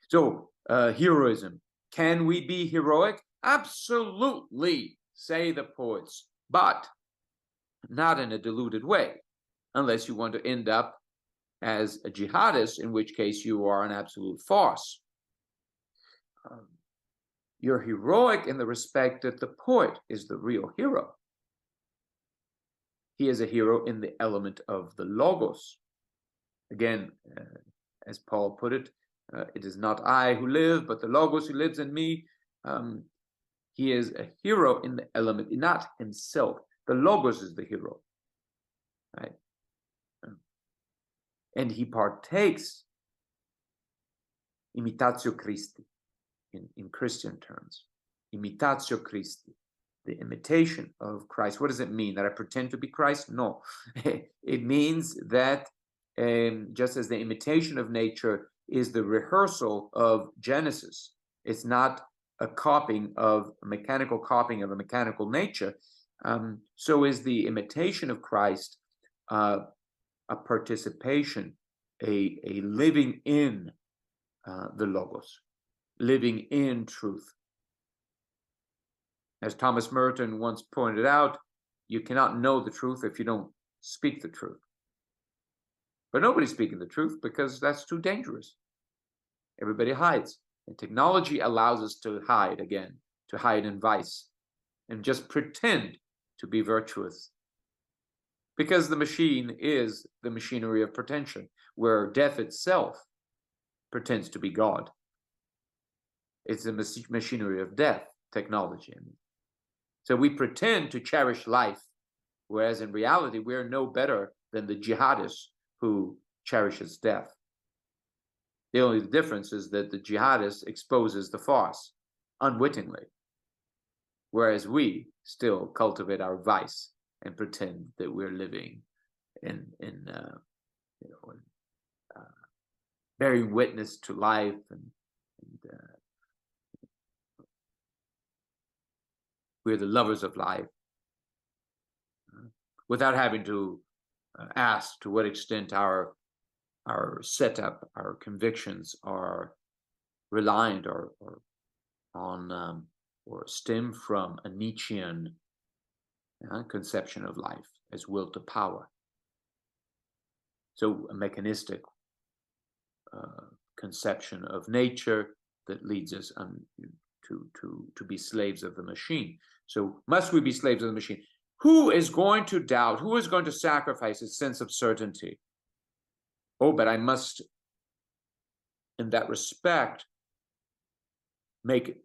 So, heroism. Can we be heroic? Absolutely, say the poets, but not in a deluded way, unless you want to end up as a jihadist, in which case you are an absolute farce. You're heroic in the respect that the poet is the real hero. He is a hero in the element of the logos. Again, as Paul put it, it is not I who live, but the logos who lives in me. He is a hero in the element, not himself. The logos is the hero, right? And he partakes, imitatio Christi, in Christian terms. Imitatio Christi, the imitation of Christ. What does it mean? That I pretend to be Christ? No. It means that just as the imitation of nature is the rehearsal of Genesis, it's not a mechanical copying of a mechanical nature. So is the imitation of Christ a participation, a living in the Logos, living in truth. As Thomas Merton once pointed out, you cannot know the truth if you don't speak the truth. But nobody's speaking the truth because that's too dangerous. Everybody hides. And technology allows us to hide again, to hide in vice, and just pretend to be virtuous. Because the machine is the machinery of pretension, where death itself pretends to be God. It's the machinery of death, technology. So we pretend to cherish life, whereas in reality, we're no better than the jihadist who cherishes death. The only difference is that the jihadist exposes the farce unwittingly, whereas we still cultivate our vice and pretend that we're living in bearing witness to life and we're the lovers of life, without having to ask to what extent our setup, our convictions are reliant or on or stem from a Nietzschean conception of life as will to power. So a mechanistic conception of nature that leads us to be slaves of the machine. So must we be slaves of the machine? Who is going to doubt? Who is going to sacrifice his sense of certainty? Oh, but I must, in that respect, make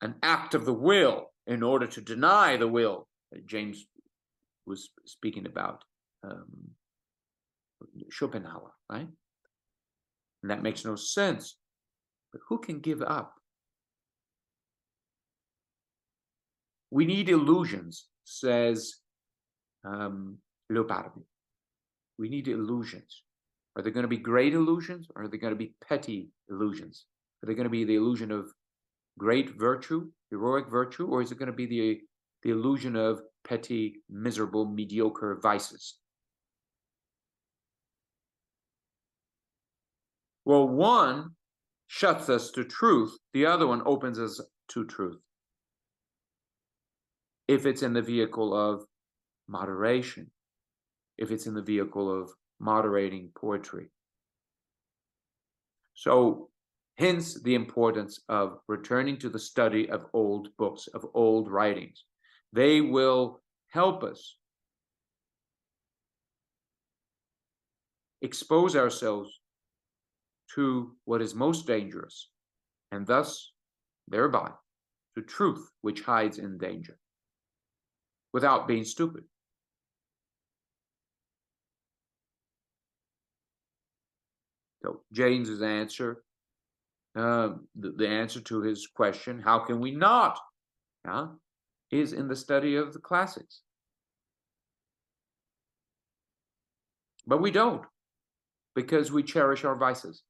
an act of the will in order to deny the will that James was speaking about. Schopenhauer, right? And that makes no sense. But who can give up? We need illusions, says Leopardi. We need illusions. Are they going to be great illusions, or are they going to be petty illusions? Are they going to be the illusion of great virtue, heroic virtue, or is it going to be the illusion of petty, miserable, mediocre vices? Well, one shuts us to truth, the other one opens us to truth. If it's in the vehicle of moderation, if it's in the vehicle of moderating poetry. So, hence the importance of returning to the study of old books, of old writings. They will help us expose ourselves to what is most dangerous, and thus, thereby, to truth which hides in danger, without being stupid. So James's answer, the answer to his question, how can we not, is in the study of the classics. But we don't, because we cherish our vices.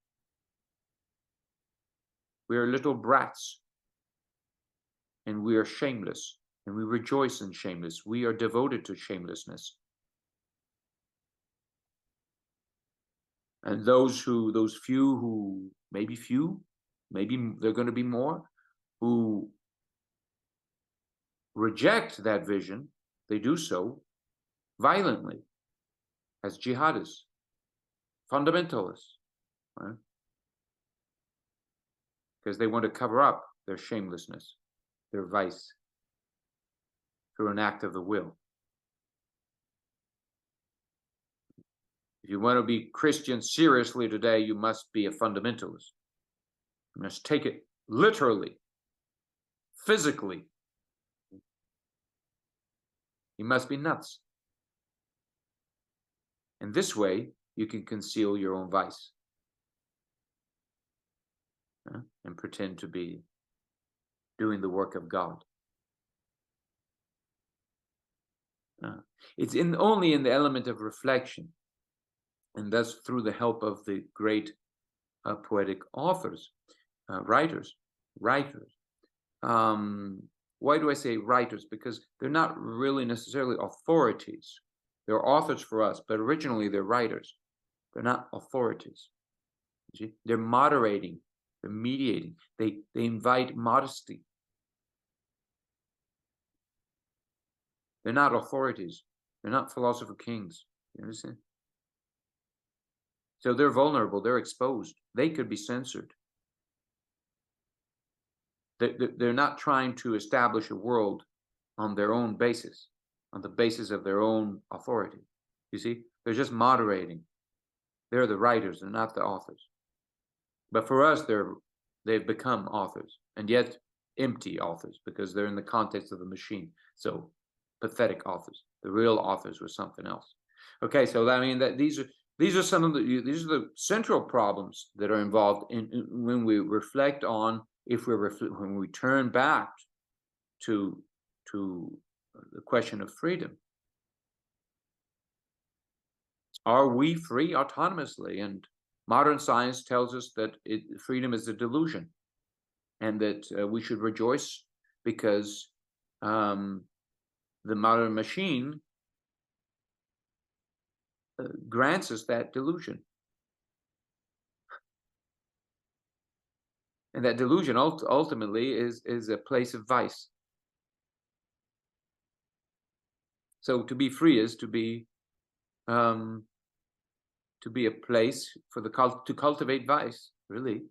We are little brats, and we are shameless, and we rejoice in shameless. We are devoted to shamelessness. And those few who, maybe they're going to be more, who reject that vision, they do so violently, as jihadists, fundamentalists, right? Because they want to cover up their shamelessness, their vice, through an act of the will. If you want to be Christian seriously today, you must be a fundamentalist. You must take it literally, physically. You must be nuts. And this way, you can conceal your own vice and pretend to be doing the work of God. It's only in the element of reflection, and thus through the help of the great poetic authors, writers. Why do I say writers? Because they're not really necessarily authorities. They're authors for us, but originally they're writers. They're not authorities. They're moderating, they're mediating. They invite modesty. They're not authorities. They're not philosopher kings. You understand? So they're vulnerable. They're exposed. They could be censored. They're not trying to establish a world on their own basis, on the basis of their own authority. You see? They're just moderating. They're the writers. They're not the authors. But for us, they've become authors, and yet empty authors, because they're in the context of the machine. So pathetic authors. The real authors were something else. Okay, so I mean that these are some of the central problems that are involved in when we reflect on, when we turn back to the question of freedom. are we free autonomously? And modern science tells us that freedom is a delusion, and that we should rejoice because the modern machine grants us that delusion. And that delusion ultimately is a place of vice. So to be free is to be a place for to cultivate vice, really.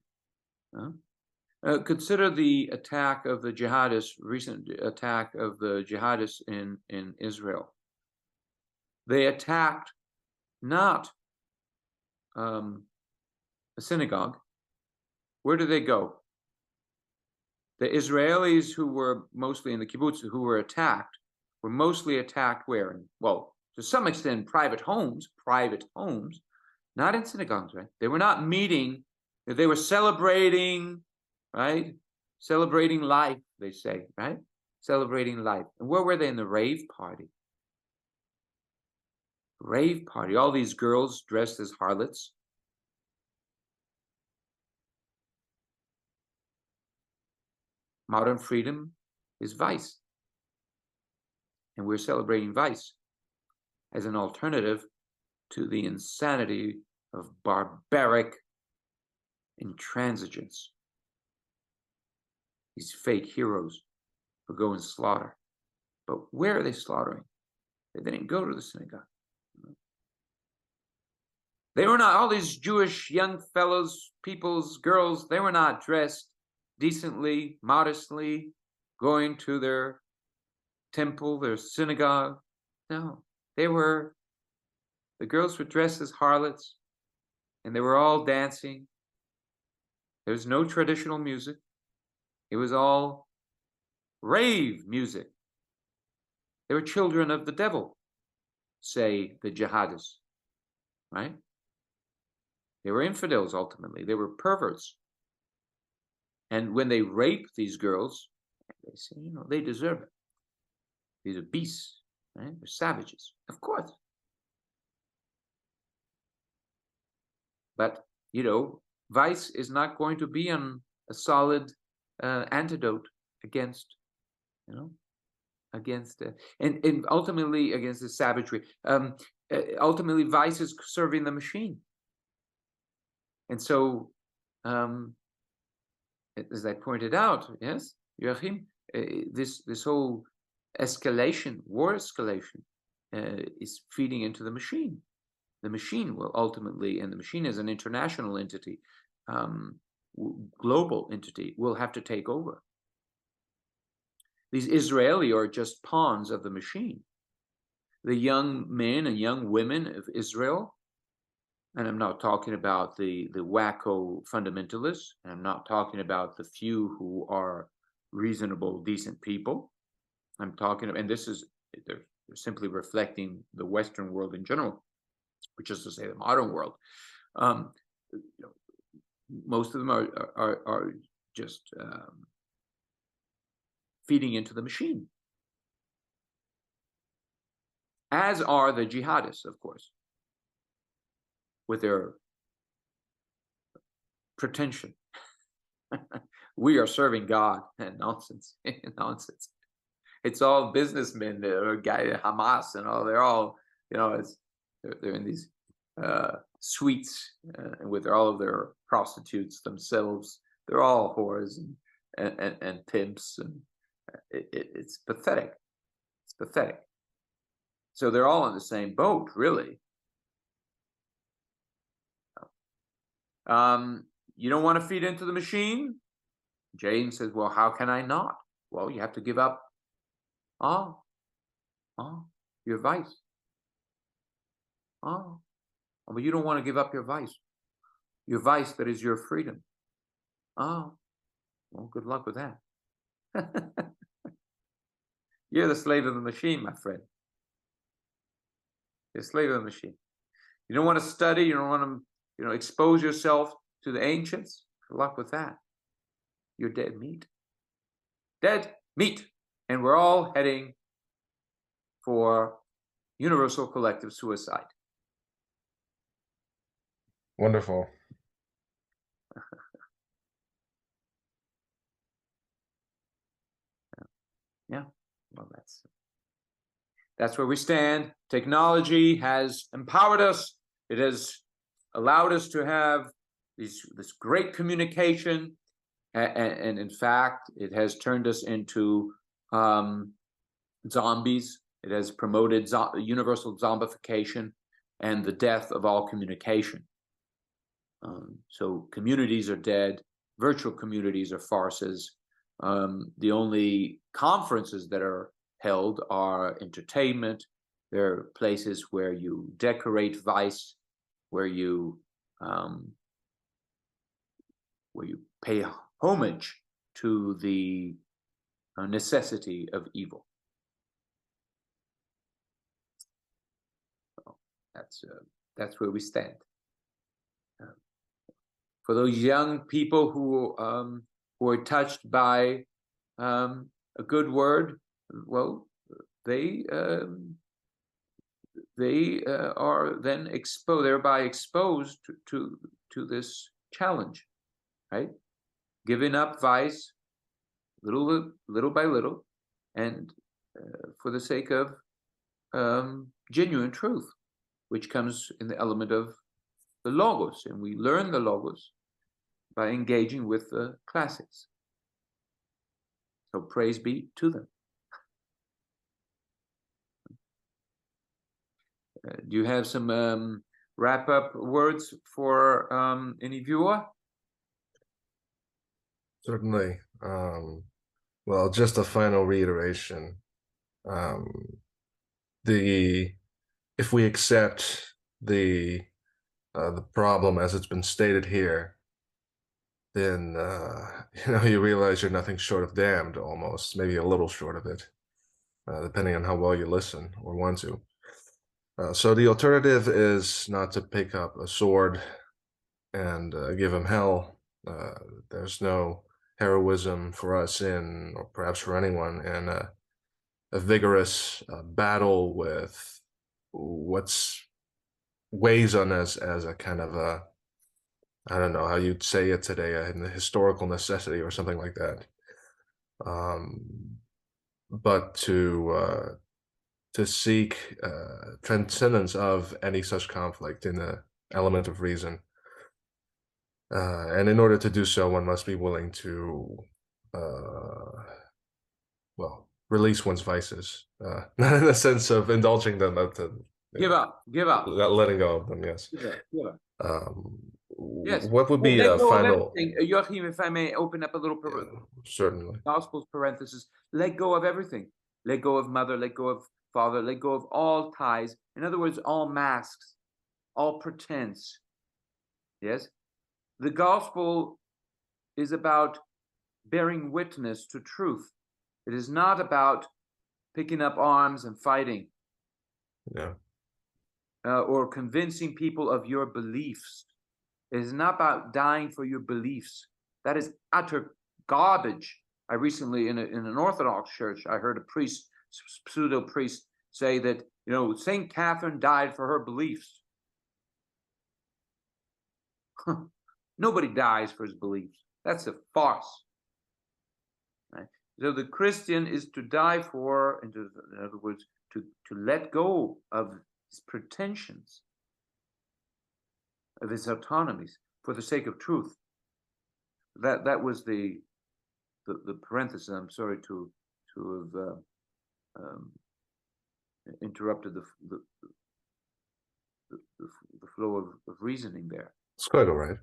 Consider the attack of the jihadists, recent attack of the jihadists in Israel. They attacked not a synagogue. Where did they go? The Israelis who were mostly in the kibbutz, who were attacked, were mostly attacked where? Well, to some extent, private homes, not in synagogues, right? They were not meeting, they were celebrating, right? Celebrating life, they say, right? Celebrating life. And where were they? In the rave party. Rave party, all these girls dressed as harlots. Modern freedom is vice. And we're celebrating vice as an alternative to the insanity of barbaric intransigence. These fake heroes who go and slaughter. But where are they slaughtering? They didn't go to the synagogue. They were not, all these Jewish young fellows, girls, they were not dressed decently, modestly, going to their temple, their synagogue. No, the girls were dressed as harlots, and they were all dancing. There's no traditional music. It was all rave music. They were children of the devil, say the jihadists, right? They were infidels, ultimately. They were perverts. And when they rape these girls, they say, they deserve it. These are beasts, right? They're savages, of course. But, vice is not going to be a solid antidote against, and ultimately against the savagery. Ultimately, vice is serving the machine. And so, as I pointed out, yes, Joachim, this whole war escalation, is feeding into the machine. The machine will ultimately, and the machine is an international entity, global entity, will have to take over. These Israeli are just pawns of the machine. The young men and young women of Israel, and I'm not talking about the wacko fundamentalists, and I'm not talking about the few who are reasonable, decent people. I'm talking, and they're simply reflecting the Western world in general, which is to say the modern world. Most of them are just feeding into the machine, as are the jihadists, of course, with their pretension. We are serving God, and nonsense. Nonsense. It's all businessmen, Hamas, and all. They're all, they're in these suites with all of their prostitutes themselves. They're all whores and pimps, and it's pathetic. It's pathetic. So they're all in the same boat, really. You don't want to feed into the machine? James says, well, how can I not? Well, you have to give up your vice. But you don't want to give up your vice that is your freedom. Well, good luck with that. You're the slave of the machine, my friend. You're a slave of the machine. You don't want to study, you don't want to, expose yourself to the ancients. Good luck with that. You're dead meat. Dead meat. And we're all heading for universal collective suicide. Wonderful. Yeah, well, that's where we stand. Technology has empowered us. It has allowed us to have this great communication, and in fact, it has turned us into zombies. It has promoted universal zombification and the death of all communication. So communities are dead. Virtual communities are farces. The only conferences that are held are entertainment. They're places where you decorate vice, where you pay homage to the necessity of evil. So that's where we stand. For those young people who are touched by a good word, well, they are then thereby exposed to this challenge, right? Giving up vice, little by little, and for the sake of genuine truth, which comes in the element of the logos, and we learn the logos by engaging with the classics. So praise be to them. Do you have some wrap-up words for any viewer? Certainly. Well, just a final reiteration. If we accept the problem as it's been stated here, then you realize you're nothing short of damned, almost, maybe a little short of it, depending on how well you listen or want to. So the alternative is not to pick up a sword and give him hell. There's no heroism for us or perhaps for anyone, in a vigorous battle with what's weighs on us as a kind of a, I don't know how you'd say it today, a historical necessity or something like that. But to seek transcendence of any such conflict in the element of reason. And in order to do so, one must be willing to, well, release one's vices. Not in the sense of indulging them, but Give up. letting go of them, yes. Give up. Yes. What would be let a go of final? everything. Joachim, if I may open up a little Certainly. Gospels parenthesis, let go of everything. Let go of mother, let go of father, let go of all ties. In other words, all masks, all pretense. Yes? The gospel is about bearing witness to truth. It is not about picking up arms and fighting. Yeah. Or convincing people of your beliefs. It is not about dying for your beliefs. That is utter garbage. I recently, in an Orthodox church, I heard a priest, pseudo priest, say that, St. Catherine died for her beliefs. Nobody dies for his beliefs. That's a farce. Right? So the Christian is to die for, in other words, to let go of his pretensions, of his autonomies, for the sake of truth. That was the parenthesis. I'm sorry to have interrupted the flow of reasoning there. It's quite all right.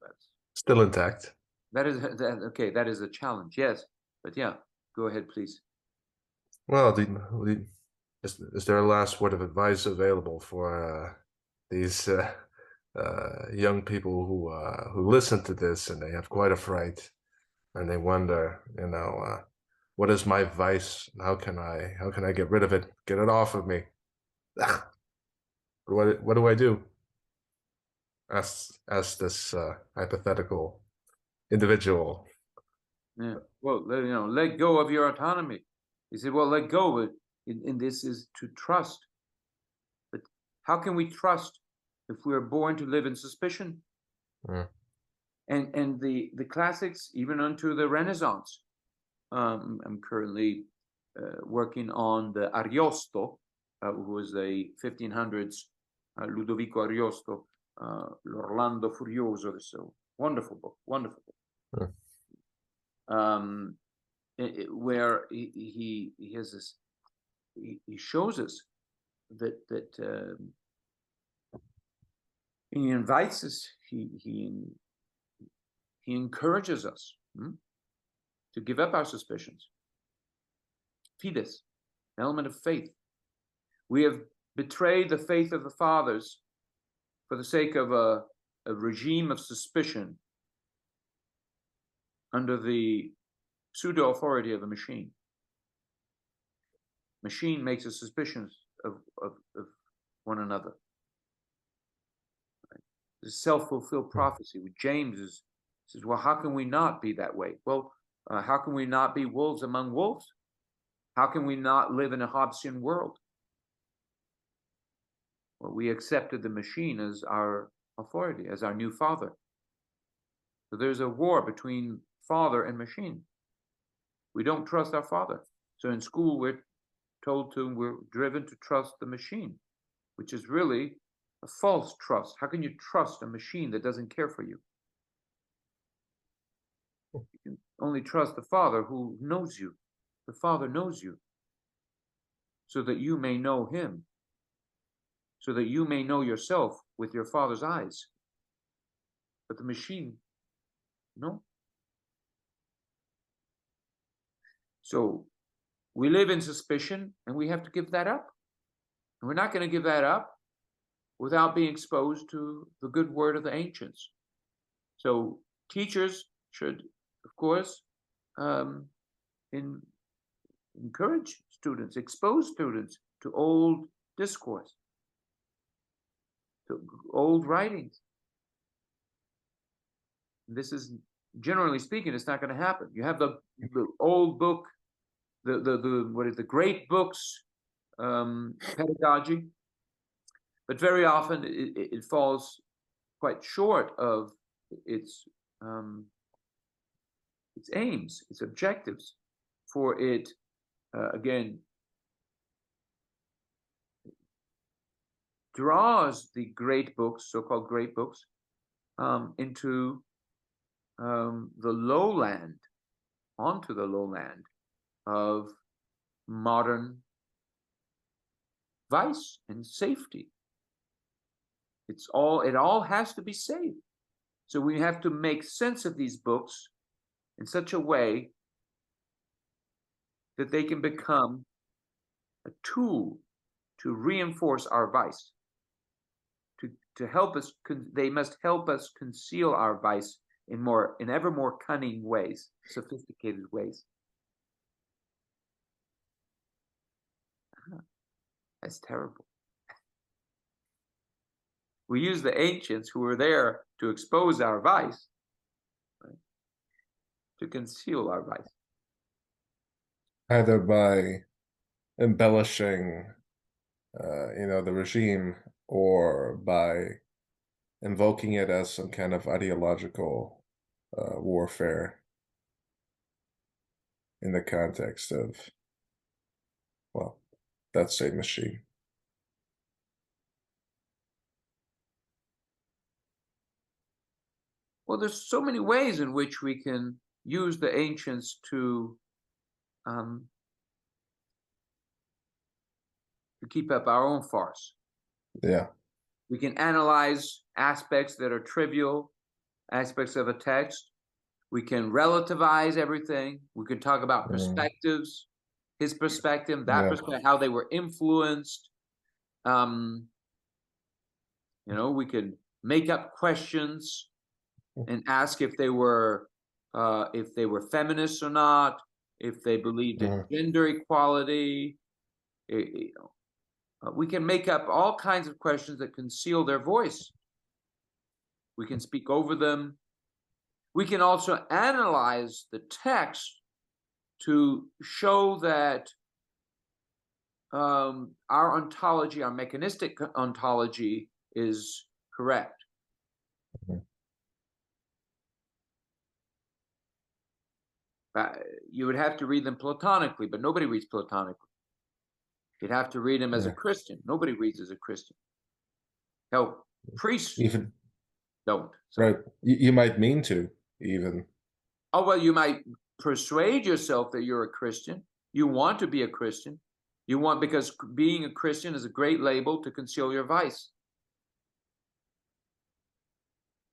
That's still intact. That okay. That is a challenge. Yes, but yeah, go ahead, please. Well, is there a last word of advice available for these young people who listen to this and they have quite a fright and they wonder, what is my vice? How can I get rid of it? Get it off of me? What do I do? Ask this hypothetical individual. Yeah. Well, let go of your autonomy. You say, well, let go, but in this is to trust. But how can we trust if we are born to live in suspicion. Mm. And the classics, even unto the Renaissance. I'm currently working on the Ariosto, who was a 1500s Ludovico Ariosto, L'Orlando Furioso. So wonderful book, wonderful book. Where he has this, he shows us that he invites us, he encourages us to give up our suspicions. Fides, an element of faith. We have betrayed the faith of the fathers for the sake of a regime of suspicion under the pseudo authority of a machine. Machine makes us suspicious of one another. The self-fulfilled prophecy with James says, well, how can we not be that way? Well, how can we not be wolves among wolves? How can we not live in a Hobbesian world? Well, we accepted the machine as our authority, as our new father. So there's a war between father and machine. We don't trust our father. So in school, we're driven to trust the machine, which is really a false trust. How can you trust a machine that doesn't care for you? You can only trust the Father who knows you. The Father knows you, so that you may know him, so that you may know yourself with your Father's eyes. But the machine, no. So we live in suspicion, and we have to give that up. And we're not going to give that up without being exposed to the good word of the ancients. So teachers should, of course, encourage students, expose students to old discourse, to old writings. This is, generally speaking, it's not going to happen. You have the old book, the great books, pedagogy, but very often it falls quite short of its aims, its objectives. For it, again, draws the great books, so-called great books, into the lowland, onto the lowland of modern vice and safety. It all has to be safe. So we have to make sense of these books in such a way that they can become a tool to reinforce our vice, to help us. They must help us conceal our vice in ever more cunning ways, sophisticated ways. That's terrible. We use the ancients who were there to expose our vice, right, to conceal our vice. Either by embellishing, the regime, or by invoking it as some kind of ideological warfare in the context of, well, that same machine. Well, there's so many ways in which we can use the ancients to keep up our own farce. Yeah. We can analyze aspects that are trivial, aspects of a text. We can relativize everything. We can talk about perspectives, his perspective, that perspective, how they were influenced. We could make up questions and ask if they were feminists or not, if they believed in gender equality. We can make up all kinds of questions that conceal their voice. We can speak over them. We can also analyze the text to show that our ontology, our mechanistic ontology, is correct. Mhm. You would have to read them platonically, but nobody reads platonically. You'd have to read them as a Yeah. Christian. Nobody reads as a Christian. Hell, priests Even don't. So- right, you might mean to even. Oh, well, you might persuade yourself that you're a Christian. You want to be a Christian. You want, because being a Christian is a great label to conceal your vice.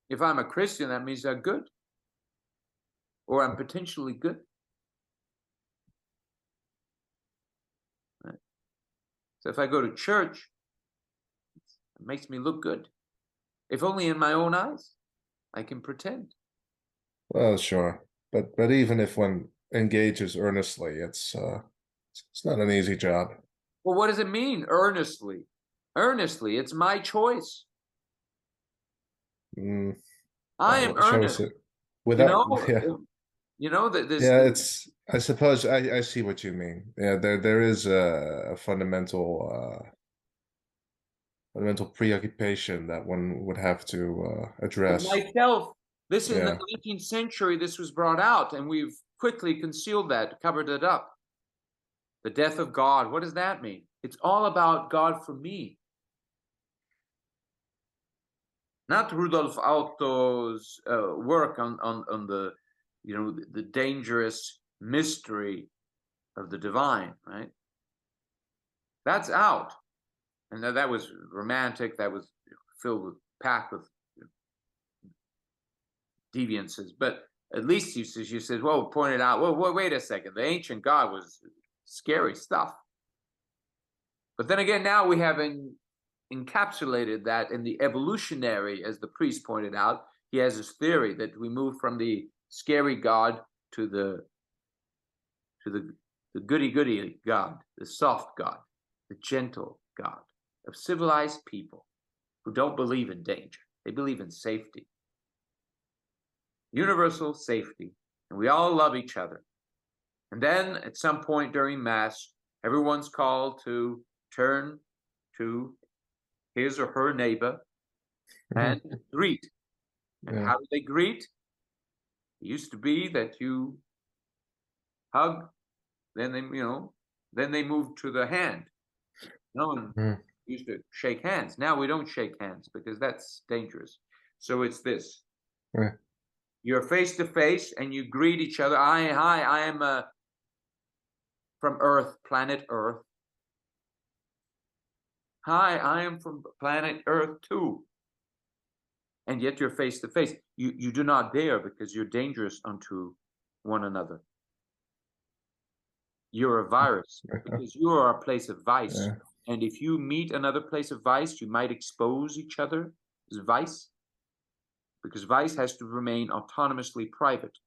If I'm a Christian, that means I'm good. Or I'm potentially good. Right? So if I go to church, it makes me look good. If only in my own eyes, I can pretend. Well, sure, but even if one engages earnestly, it's not an easy job. Well, what does it mean, earnestly? Earnestly, it's my choice. Mm, I am shall we earnest. say, You without know, yeah. that this. Yeah, it's. I suppose I see what you mean. Yeah, there is a fundamental preoccupation that one would have to address. Myself, this in the Yeah. 19th century, this was brought out, and we've quickly concealed that, covered it up. The death of God. What does that mean? It's all about God for me. Not Rudolf Otto's work on the, the dangerous mystery of the divine, right? That's out. And that was romantic, that was packed with deviances. But at least you said, well, pointed out, well, wait a second, the ancient God was scary stuff. But then again, now we have encapsulated that in the evolutionary, as the priest pointed out. He has this theory that we move from the scary God to the goody God, the soft God, the gentle God of civilized people who don't believe in danger. They believe in safety, universal safety, and we all love each other. And then at some point during Mass, everyone's called to turn to his or her neighbor and greet. And Yeah. how do they greet? It used to be that you hug, then they moved to the hand. No one used to shake hands. Now we don't shake hands because that's dangerous. So it's this. Yeah. You're face to face and you greet each other. Hi, I am from Earth, planet Earth. Hi, I am from planet Earth too. And yet you're face to face. You do not dare because you're dangerous unto one another. You're a virus because you are a place of vice. Yeah. And if you meet another place of vice, you might expose each other as vice, because vice has to remain autonomously private.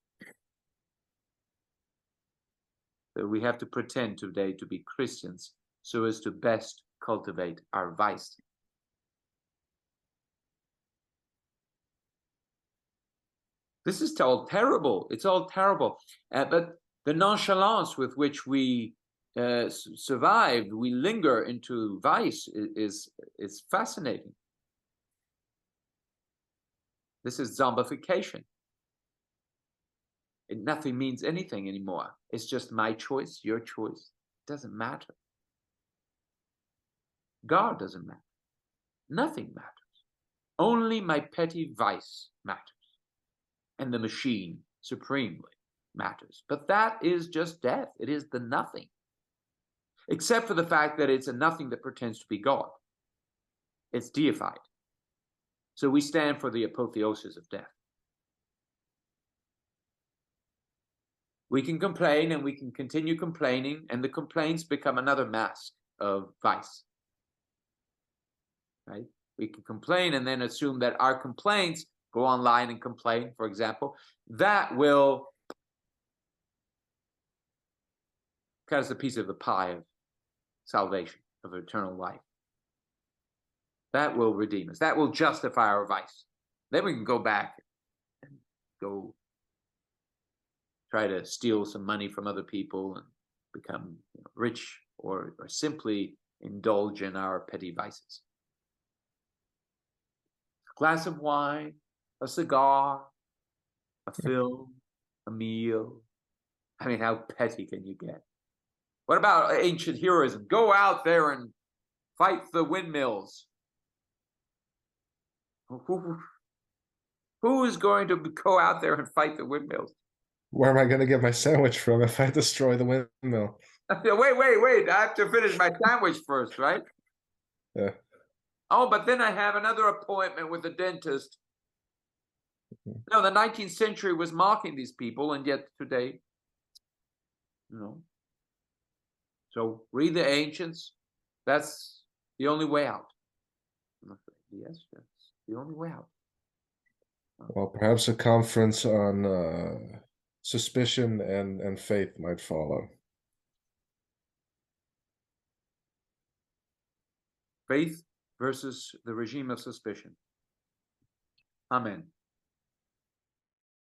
So we have to pretend today to be Christians so as to best cultivate our vice. This is all terrible. It's all terrible. But the nonchalance with which we survived, we linger into vice, is fascinating. This is zombification. Nothing means anything anymore. It's just my choice, your choice. It doesn't matter. God doesn't matter. Nothing matters. Only my petty vice matters. And the machine supremely matters. But that is just death. It is the nothing. Except for the fact that it's a nothing that pretends to be God. It's deified. So we stand for the apotheosis of death. We can complain and we can continue complaining, and the complaints become another mask of vice. Right? We can complain and then assume that our complaints, go online and complain, for example, that will cut us a piece of the pie of salvation, of eternal life. That will redeem us. That will justify our vice. Then we can go back and go try to steal some money from other people and become rich, or simply indulge in our petty vices. glass of wine, a cigar, a film, a meal. I mean, how petty can you get? What about ancient heroism? Go out there and fight the windmills. Who is going to go out there and fight the windmills? Where am I going to get my sandwich from if I destroy the windmill? Wait. I have to finish my sandwich first, right? Yeah. Oh, but then I have another appointment with the dentist. Mhm. No, the 19th century was mocking these people, and yet today, you know. So read the ancients. That's the only way out. Yes, that's the only way out. Well, perhaps a conference on suspicion and faith might follow. Faith versus the regime of suspicion. Amen.